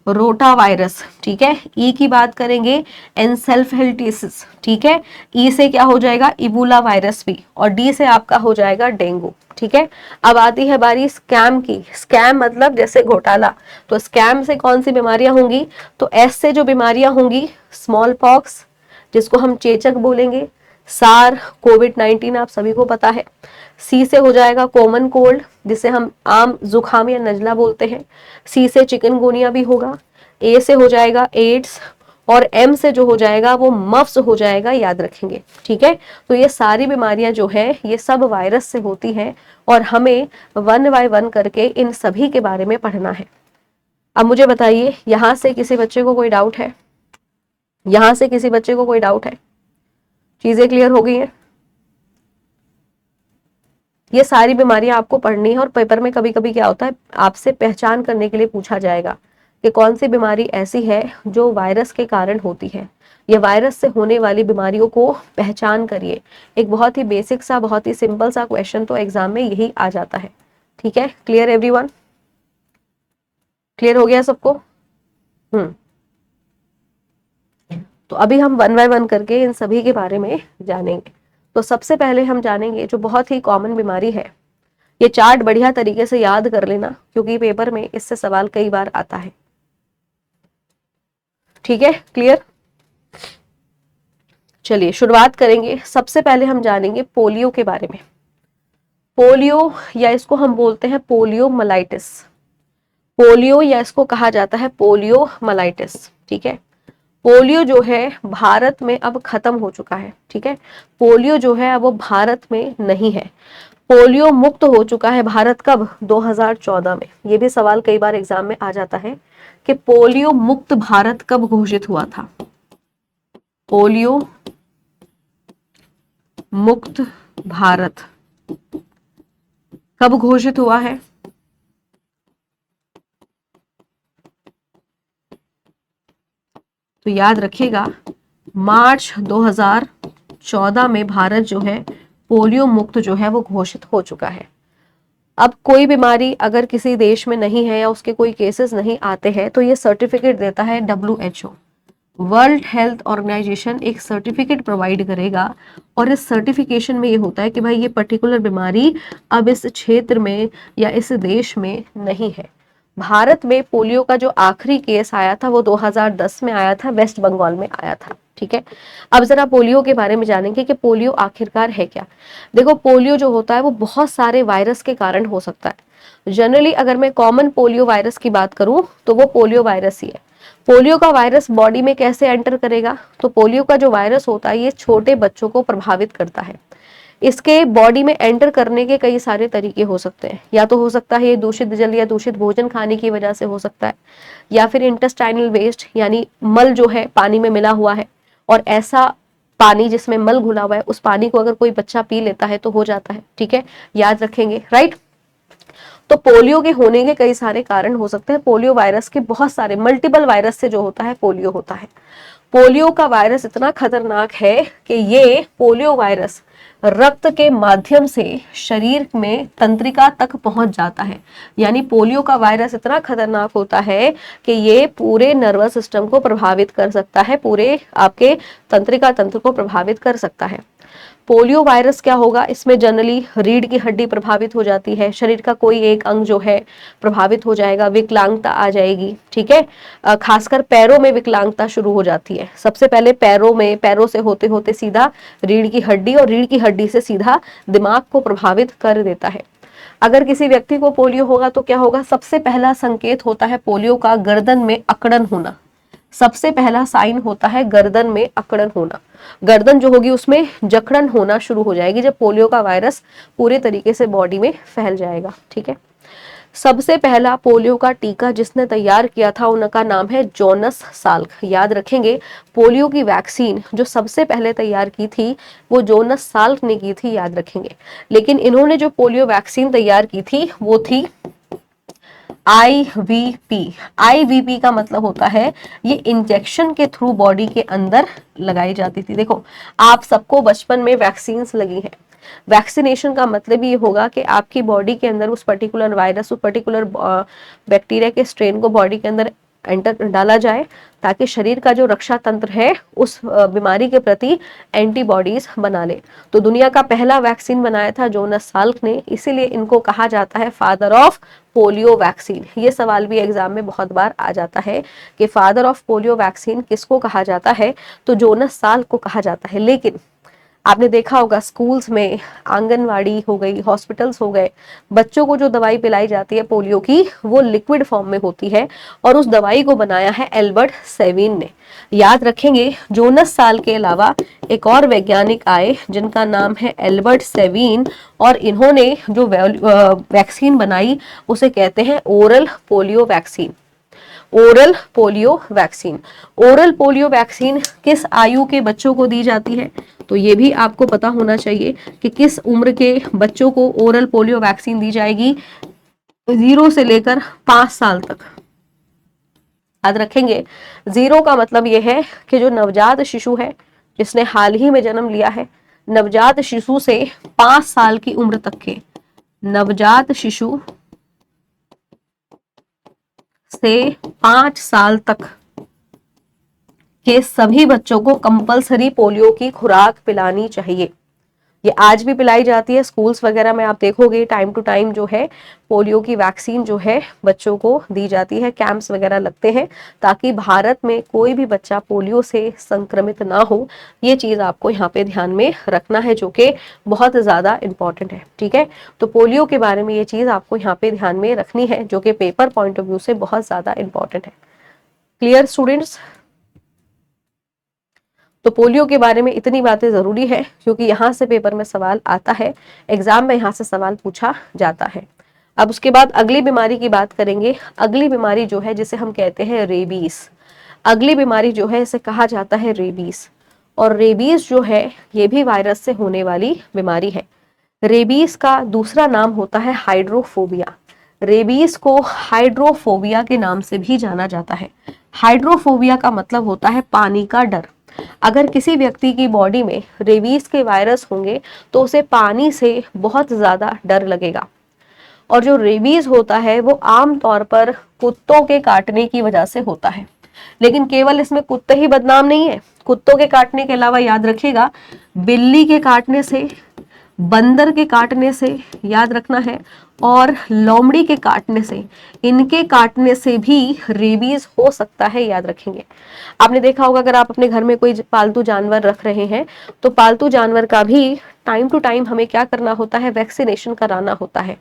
रोटा वायरस। ठीक है, ई की बात करेंगे एनसेफेलिटिस। ठीक है, ई से क्या हो जाएगा? इबोला वायरस भी, और डी से आपका हो जाएगा डेंगू। ठीक है, अब आती है बारी स्कैम की। स्कैम मतलब जैसे घोटाला, तो स्कैम से कौन सी बीमारियां होंगी? तो एस से जो बीमारियां होंगी, स्मॉल पॉक्स जिसको हम चेचक बोलेंगे, सार, कोविड-19 आप सभी को पता है। सी से हो जाएगा कॉमन कोल्ड, जिसे हम आम जुकाम या नजला बोलते हैं। सी से चिकनगुनिया भी होगा। ए से हो जाएगा एड्स, और एम से जो हो जाएगा वो मफ्स हो जाएगा, याद रखेंगे। ठीक है, तो ये सारी बीमारियां जो है ये सब वायरस से होती हैं, और हमें वन बाय वन करके इन सभी के बारे में पढ़ना है। अब मुझे बताइए, यहां से किसी बच्चे को कोई डाउट है? यहां से किसी बच्चे को कोई डाउट है? चीजें क्लियर हो गई हैं? ये सारी बीमारियां आपको पढ़नी है, और पेपर में कभी कभी क्या होता है, आपसे पहचान करने के लिए पूछा जाएगा कि कौन सी बीमारी ऐसी है जो वायरस के कारण होती है, या वायरस से होने वाली बीमारियों को पहचान करिए। एक बहुत ही बेसिक सा, बहुत ही सिंपल सा क्वेश्चन तो एग्जाम में यही आ जाता है। ठीक है, क्लियर एवरीवन? क्लियर हो गया सबको? तो अभी हम वन बाय वन करके इन सभी के बारे में जानेंगे। तो सबसे पहले हम जानेंगे जो बहुत ही कॉमन बीमारी है। ये चार्ट बढ़िया तरीके से याद कर लेना, क्योंकि पेपर में इससे सवाल कई बार आता है। ठीक है, क्लियर? चलिए शुरुआत करेंगे। सबसे पहले हम जानेंगे पोलियो के बारे में। पोलियो, या इसको हम बोलते हैं पोलियोमाइलाइटिस। पोलियो, या इसको कहा जाता है पोलियोमाइलाइटिस। ठीक है, पोलियो जो है भारत में अब खत्म हो चुका है। ठीक है, पोलियो जो है अब वो भारत में नहीं है। पोलियो मुक्त हो चुका है भारत कब? 2014 में। ये भी सवाल कई बार एग्जाम में आ जाता है कि पोलियो मुक्त भारत कब घोषित हुआ था। पोलियो मुक्त भारत कब घोषित हुआ है? तो याद रखिएगा, मार्च 2014 में भारत जो है पोलियो मुक्त जो है वो घोषित हो चुका है। अब कोई बीमारी अगर किसी देश में नहीं है या उसके कोई केसेस नहीं आते हैं, तो ये सर्टिफिकेट देता है WHO, वर्ल्ड हेल्थ ऑर्गेनाइजेशन एक सर्टिफिकेट प्रोवाइड करेगा, और इस सर्टिफिकेशन में ये होता है कि भाई ये पर्टिकुलर बीमारी अब इस क्षेत्र में या इस देश में नहीं है। भारत में पोलियो का जो आखिरी केस आया था वो 2010 में आया था, वेस्ट बंगाल में आया था। ठीक है, अब जरा पोलियो के बारे में जानेंगे कि पोलियो आखिरकार है क्या। देखो, पोलियो जो होता है वो बहुत सारे वायरस के कारण हो सकता है। जनरली अगर मैं कॉमन पोलियो वायरस की बात करूं तो वो पोलियो वायरस ही है। पोलियो का वायरस बॉडी में कैसे एंटर करेगा? तो पोलियो का जो वायरस होता है ये छोटे बच्चों को प्रभावित करता है। इसके बॉडी में एंटर करने के कई सारे तरीके हो सकते हैं। या तो हो सकता है ये दूषित जल या दूषित भोजन खाने की वजह से हो सकता है, या फिर इंटेस्टाइनल वेस्ट यानी मल जो है पानी में मिला हुआ है, और ऐसा पानी जिसमें मल घुला हुआ है उस पानी को अगर कोई बच्चा पी लेता है तो हो जाता है। ठीक है, याद रखेंगे, राइट। तो पोलियो के होने के कई सारे कारण हो सकते हैं। पोलियो वायरस के बहुत सारे मल्टीपल वायरस से जो होता है पोलियो होता है। पोलियो का वायरस इतना खतरनाक है कि ये पोलियो वायरस रक्त के माध्यम से शरीर में तंत्रिका तक पहुंच जाता है। यानी पोलियो का वायरस इतना खतरनाक होता है कि ये पूरे नर्वस सिस्टम को प्रभावित कर सकता है, पूरे आपके तंत्रिका तंत्र को प्रभावित कर सकता है। पोलियो वायरस क्या होगा, इसमें जनरली रीढ़ की हड्डी प्रभावित हो जाती है, शरीर का कोई एक अंग जो है प्रभावित हो जाएगा, विकलांगता आ जाएगी। ठीक है, खासकर पैरों में विकलांगता शुरू हो जाती है। सबसे पहले पैरों में, पैरों से होते होते सीधा रीढ़ की हड्डी, और रीढ़ की हड्डी से सीधा दिमाग को प्रभावित कर देता है। अगर किसी व्यक्ति को पोलियो होगा तो क्या होगा, सबसे पहला संकेत होता है पोलियो का गर्दन में अकड़न होना। सबसे पहला साइन होता है गर्दन में अकड़न होना। गर्दन जो होगी उसमें जकड़न होना शुरू हो जाएगी जब पोलियो का वायरस पूरे तरीके से बॉडी में फैल जाएगा। ठीक है, सबसे पहला पोलियो का टीका जिसने तैयार किया था उनका नाम है जोनस साल्क। याद रखेंगे, पोलियो की वैक्सीन जो सबसे पहले तैयार की थी वो जोनस साल्क ने की थी, याद रखेंगे। लेकिन इन्होंने जो पोलियो वैक्सीन तैयार की थी वो थी IVP। IVP का मतलब होता है ये इंजेक्शन के थ्रू बॉडी के अंदर लगाई जाती थी। देखो, आप सबको बचपन में वैक्सीन लगी हैं। वैक्सीनेशन का मतलब ये होगा कि आपकी बॉडी के अंदर उस पर्टिकुलर वायरस, उस पर्टिकुलर बैक्टीरिया के स्ट्रेन को बॉडी के अंदर एंटर डाला जाए ताकि शरीर का जो रक्षा तंत्र है उस बीमारी के प्रति एंटीबॉडीज बना ले। तो दुनिया का पहला वैक्सीन बनाया था जोनस साल्क ने, इसीलिए इनको कहा जाता है फादर ऑफ पोलियो वैक्सीन। ये सवाल भी एग्जाम में बहुत बार आ जाता है कि फादर ऑफ पोलियो वैक्सीन किसको कहा जाता है, तो जोनस साल्क को कहा जाता है। लेकिन आपने देखा होगा स्कूल्स में, आंगनवाड़ी हो गई, हॉस्पिटल्स हो गए, बच्चों को जो दवाई पिलाई जाती है पोलियो की वो लिक्विड फॉर्म में होती है, और उस दवाई को बनाया है एल्बर्ट सेविन ने। याद रखेंगे, जोनस साल के अलावा एक और वैज्ञानिक आए जिनका नाम है एल्बर्ट सेविन, और इन्होंने जो वैक्सीन बनाई उसे कहते हैं oral polio vaccine. Oral polio vaccine. Oral polio vaccine किस आयु के बच्चों को दी जाती है, तो ये भी आपको पता होना चाहिए कि किस उम्र के बच्चों को ओरल पोलियो वैक्सीन दी जाएगी। 0 से लेकर 5 साल तक। याद रखेंगे, 0 का मतलब ये है कि जो नवजात शिशु है जिसने हाल ही में जन्म लिया है, नवजात शिशु से 5 साल की उम्र तक के, नवजात शिशु से 5 साल तक के सभी बच्चों को कंपलसरी पोलियो की खुराक पिलानी चाहिए। ये आज भी पिलाई जाती है स्कूल्स वगैरह में, आप देखोगे टाइम टू टाइम जो है पोलियो की वैक्सीन जो है बच्चों को दी जाती है, कैंप्स वगैरह लगते हैं ताकि भारत में कोई भी बच्चा पोलियो से संक्रमित ना हो। ये चीज आपको यहाँ पे ध्यान में रखना है जो कि बहुत ज्यादा इंपॉर्टेंट है। ठीक है, तो पोलियो के बारे में ये चीज आपको यहाँ पे ध्यान में रखनी है जो कि पेपर पॉइंट ऑफ व्यू से बहुत ज्यादा इंपॉर्टेंट है। Clear students? तो पोलियो के बारे में इतनी बातें जरूरी है क्योंकि यहाँ से पेपर में सवाल आता है, एग्जाम में यहाँ से सवाल पूछा जाता है। अब उसके बाद अगली बीमारी की बात करेंगे। अगली बीमारी जो है जिसे हम कहते हैं रेबीज। अगली बीमारी जो है इसे कहा जाता है रेबीज, और रेबीज जो है ये भी वायरस से होने वाली बीमारी है। रेबीज का दूसरा नाम होता है हाइड्रोफोबिया। रेबीज को हाइड्रोफोबिया के नाम से भी जाना जाता है। हाइड्रोफोबिया का मतलब होता है पानी का डर। अगर किसी व्यक्ति की बॉडी में रेबीज के वायरस होंगे तो उसे पानी से बहुत ज्यादा डर लगेगा। और जो रेबीज होता है वो आम तौर पर कुत्तों के काटने की वजह से होता है। लेकिन केवल इसमें कुत्ते ही बदनाम नहीं है, कुत्तों के काटने के अलावा याद रखिएगा बिल्ली के काटने से, बंदर के काटने से, याद रखना है, और लोमड़ी के काटने से, इनके काटने से भी रेबीज हो सकता है, याद रखेंगे। आपने देखा होगा अगर आप अपने घर में कोई पालतू जानवर रख रहे हैं तो पालतू जानवर का भी टाइम टू टाइम हमें क्या करना होता है, वैक्सीनेशन कराना होता है।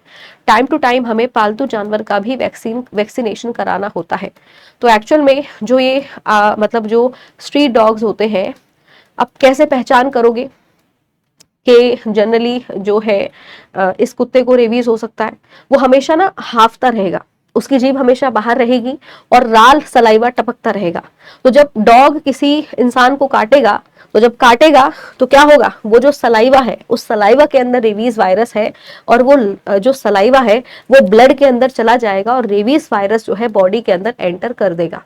टाइम टू टाइम हमें पालतू जानवर का भी वैक्सीनेशन कराना होता है। तो एक्चुअल में जो ये मतलब जो स्ट्रीट डॉग्स होते हैं, अब कैसे पहचान करोगे? कि जनरली जो है इस कुत्ते को रेबीज हो सकता है, वो हमेशा ना हाफता रहेगा, उसकी जीभ हमेशा बाहर रहेगी और लाल सलाइवा टपकता रहेगा। तो जब डॉग किसी इंसान को काटेगा, तो जब काटेगा तो क्या होगा, वो जो सलाइवा है, उस सलाइवा के अंदर रेबीज वायरस है और वो जो सलाइवा है वो ब्लड के अंदर चला जाएगा और रेबीज वायरस जो है बॉडी के अंदर एंटर कर देगा।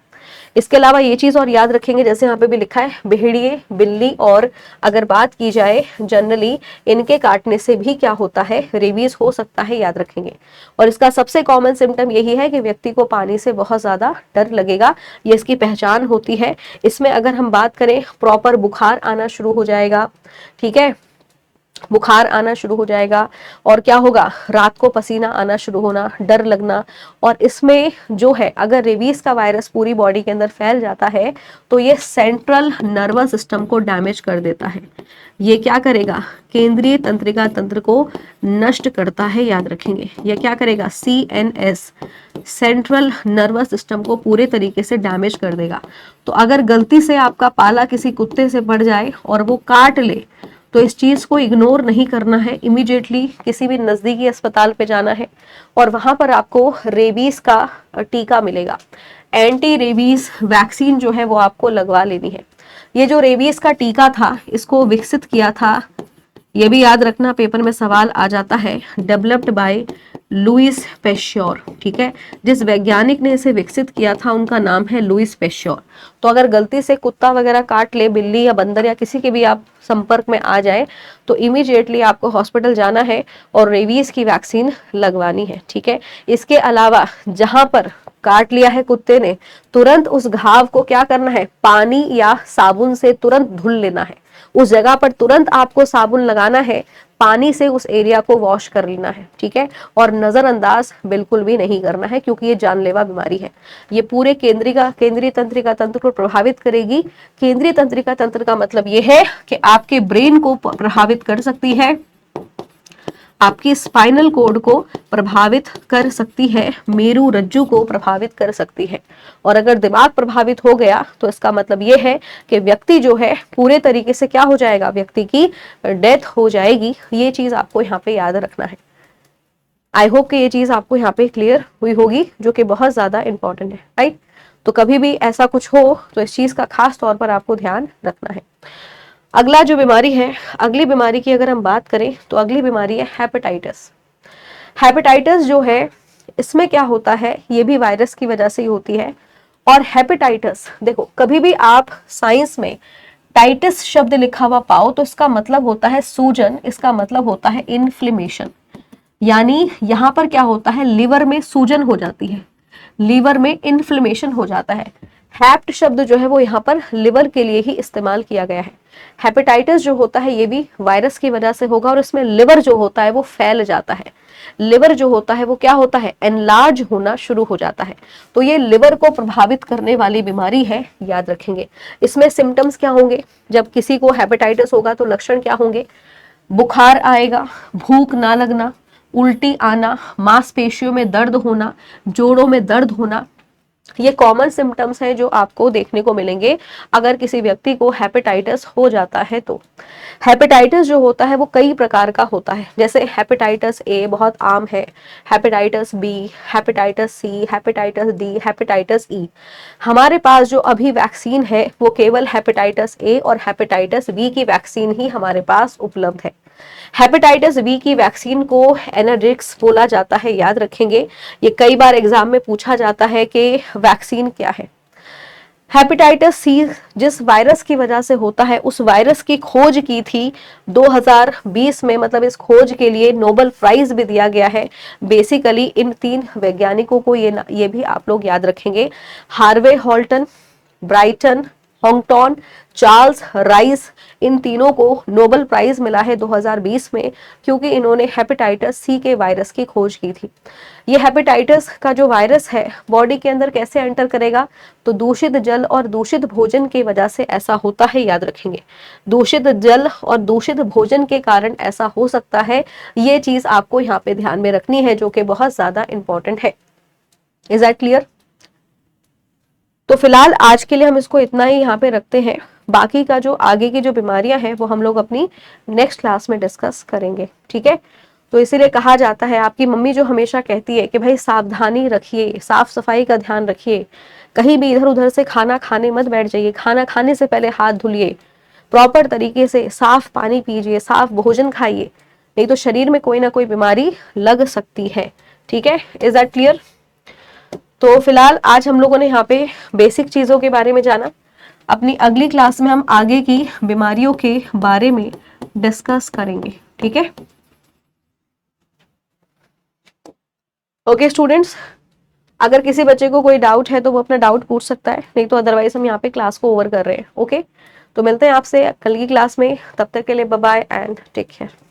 इसके अलावा ये चीज और याद रखेंगे, जैसे यहाँ पे भी लिखा है भेड़िए, बिल्ली, और अगर बात की जाए जनरली इनके काटने से भी क्या होता है, रेबीज हो सकता है, याद रखेंगे। और इसका सबसे कॉमन सिम्टम यही है कि व्यक्ति को पानी से बहुत ज्यादा डर लगेगा, ये इसकी पहचान होती है। इसमें अगर हम बात करें, प्रॉपर बुखार आना शुरू हो जाएगा, ठीक है, बुखार आना शुरू हो जाएगा, और क्या होगा, रात को पसीना आना शुरू होना, डर लगना। और इसमें जो है, अगर रेबीज का वायरस पूरी बॉडी के अंदर फैल जाता है तो ये सेंट्रल नर्वस सिस्टम को डैमेज कर देता है। ये क्या करेगा, केंद्रीय तंत्रिका तंत्र को नष्ट करता है, याद रखेंगे। ये क्या करेगा, CNS, सेंट्रल नर्वस सिस्टम को पूरे तरीके से डैमेज कर देगा। तो अगर गलती से आपका पाला किसी कुत्ते से पड़ जाए और वो काट ले, तो इस चीज को इग्नोर नहीं करना है, इमीडिएटली किसी भी नजदीकी अस्पताल पे जाना है और वहां पर आपको रेबीज का टीका मिलेगा। एंटी रेबीज वैक्सीन जो है वो आपको लगवा लेनी है। ये जो रेबीज का टीका था, इसको विकसित किया था, ये भी याद रखना, पेपर में सवाल आ जाता है, डेवलप्ड बाय लुइस पेश्योर, ठीक है। जिस वैज्ञानिक ने इसे विकसित किया था उनका नाम है लुइस पेश्योर। तो अगर गलती से कुत्ता वगैरह काट ले, बिल्ली या बंदर या किसी के भी आप संपर्क में आ जाए, तो इमीडिएटली आपको हॉस्पिटल जाना है और रेबीज की वैक्सीन लगवानी है, ठीक है। इसके अलावा जहां पर काट लिया है कुत्ते ने, तुरंत उस घाव को क्या करना है, पानी या साबुन से तुरंत धुल लेना है। उस जगह पर तुरंत आपको साबुन लगाना है, पानी से उस एरिया को वॉश कर लेना है, ठीक है। और नजरअंदाज बिल्कुल भी नहीं करना है, क्योंकि ये जानलेवा बीमारी है। ये पूरे केंद्रीय तंत्रिका तंत्र को प्रभावित करेगी। केंद्रीय तंत्रिका तंत्र का मतलब ये है कि आपके ब्रेन को प्रभावित कर सकती है, आपकी स्पाइनल कोड को प्रभावित कर सकती है, मेरु रज्जु को प्रभावित कर सकती है। और अगर दिमाग प्रभावित हो गया तो इसका मतलब ये है कि व्यक्ति जो है पूरे तरीके से क्या हो जाएगा, व्यक्ति की डेथ हो जाएगी। ये चीज आपको यहाँ पे याद रखना है। आई होप कि ये चीज आपको यहाँ पे क्लियर हुई होगी, जो कि बहुत ज्यादा इंपॉर्टेंट है, राइट। तो कभी भी ऐसा कुछ हो तो इस चीज का खास तौर पर आपको ध्यान रखना है। अगला जो बीमारी है, अगली बीमारी की अगर हम बात करें तो अगली बीमारी है हेपेटाइटिस। हेपेटाइटिस जो है, इसमें क्या होता है, ये भी वायरस की वजह से ही होती है। और हेपेटाइटिस देखो, कभी भी आप साइंस में टाइटिस शब्द लिखा हुआ पाओ तो इसका मतलब होता है सूजन, इसका मतलब होता है इन्फ्लेमेशन। यानी यहां पर क्या होता है, लिवर में सूजन हो जाती है, लीवर में इन्फ्लेमेशन हो जाता है। हैप्ट शब्द जो है वो यहाँ पर लिवर के लिए ही इस्तेमाल किया गया है। हेपेटाइटिस जो होता है ये भी वायरस की वजह से होगा और इसमें लिवर जो होता है वो फैल जाता है। लिवर जो होता है वो क्या होता है, एनलार्ज होना शुरू हो जाता है। तो ये लिवर को प्रभावित करने वाली बीमारी है, याद रखेंगे। इसमें सिम्टम्स क्या होंगे, जब किसी को हेपेटाइटिस होगा तो लक्षण क्या होंगे, बुखार आएगा, भूख ना लगना, उल्टी आना, मांसपेशियों में दर्द होना, जोड़ों में दर्द होना। ये कॉमन सिम्टम्स हैं जो आपको देखने को मिलेंगे अगर किसी व्यक्ति को हेपेटाइटिस हो जाता है तो। हेपेटाइटिस जो होता है वो कई प्रकार का होता है, जैसे हेपेटाइटिस ए बहुत आम है, hepatitis B, hepatitis C, hepatitis D, hepatitis E. हमारे पास जो अभी वैक्सीन है वो केवल हेपेटाइटिस ए और हेपेटाइटिस बी की वैक्सीन ही हमारे पास उपलब्ध है। हेपेटाइटिस बी की वैक्सीन को एनाड्रिक्स बोला जाता है, याद रखेंगे। ये कई बार एग्जाम में पूछा जाता है कि वैक्सीन क्या है। हेपेटाइटिस सी जिस वायरस की वजह से होता है, उस वायरस की खोज की थी 2020 में, मतलब इस खोज के लिए नोबेल प्राइज भी दिया गया है। बेसिकली इन 3 वैज्ञानिकों को ये भी आप लोग याद रखेंगे, Harvey Holton, Brighton Houghton, Charles Rice, इन तीनों को नोबेल प्राइज मिला है 2020 में, क्योंकि इन्होंने हेपेटाइटिस सी के वायरस की खोज की थी। ये हेपेटाइटिस का जो वायरस है बॉडी के अंदर कैसे एंटर करेगा, तो दूषित जल और दूषित भोजन की वजह से ऐसा होता है, याद रखेंगे। दूषित जल और दूषित भोजन के कारण ऐसा हो सकता है, ये चीज आपको यहाँ पे ध्यान में रखनी है, जो कि बहुत ज्यादा इंपॉर्टेंट है। Is that clear? तो फिलहाल आज के लिए हम इसको इतना ही यहाँ पे रखते हैं। बाकी का जो आगे की जो बीमारियां हैं वो हम लोग अपनी नेक्स्ट क्लास में डिस्कस करेंगे, ठीक है। तो इसीलिए कहा जाता है, आपकी मम्मी जो हमेशा कहती है कि भाई सावधानी रखिए, साफ सफाई का ध्यान रखिए, कहीं भी इधर उधर से खाना खाने मत बैठ जाइए, खाना खाने से पहले हाथ धुलिए, प्रॉपर तरीके से साफ पानी पीजिए, साफ भोजन खाइए, नहीं तो शरीर में कोई ना कोई बीमारी लग सकती है, ठीक है। Is that clear? तो फिलहाल आज हम लोगों ने यहाँ पे बेसिक चीजों के बारे में जाना। अपनी अगली क्लास में हम आगे की बीमारियों के बारे में डिस्कस करेंगे, ठीक है। ओके स्टूडेंट्स, अगर किसी बच्चे को कोई डाउट है तो वो अपना डाउट पूछ सकता है, नहीं तो अदरवाइज हम यहाँ पे क्लास को ओवर कर रहे हैं। ओके, तो मिलते हैं आपसे कल की क्लास में, तब तक के लिए bye bye and take care.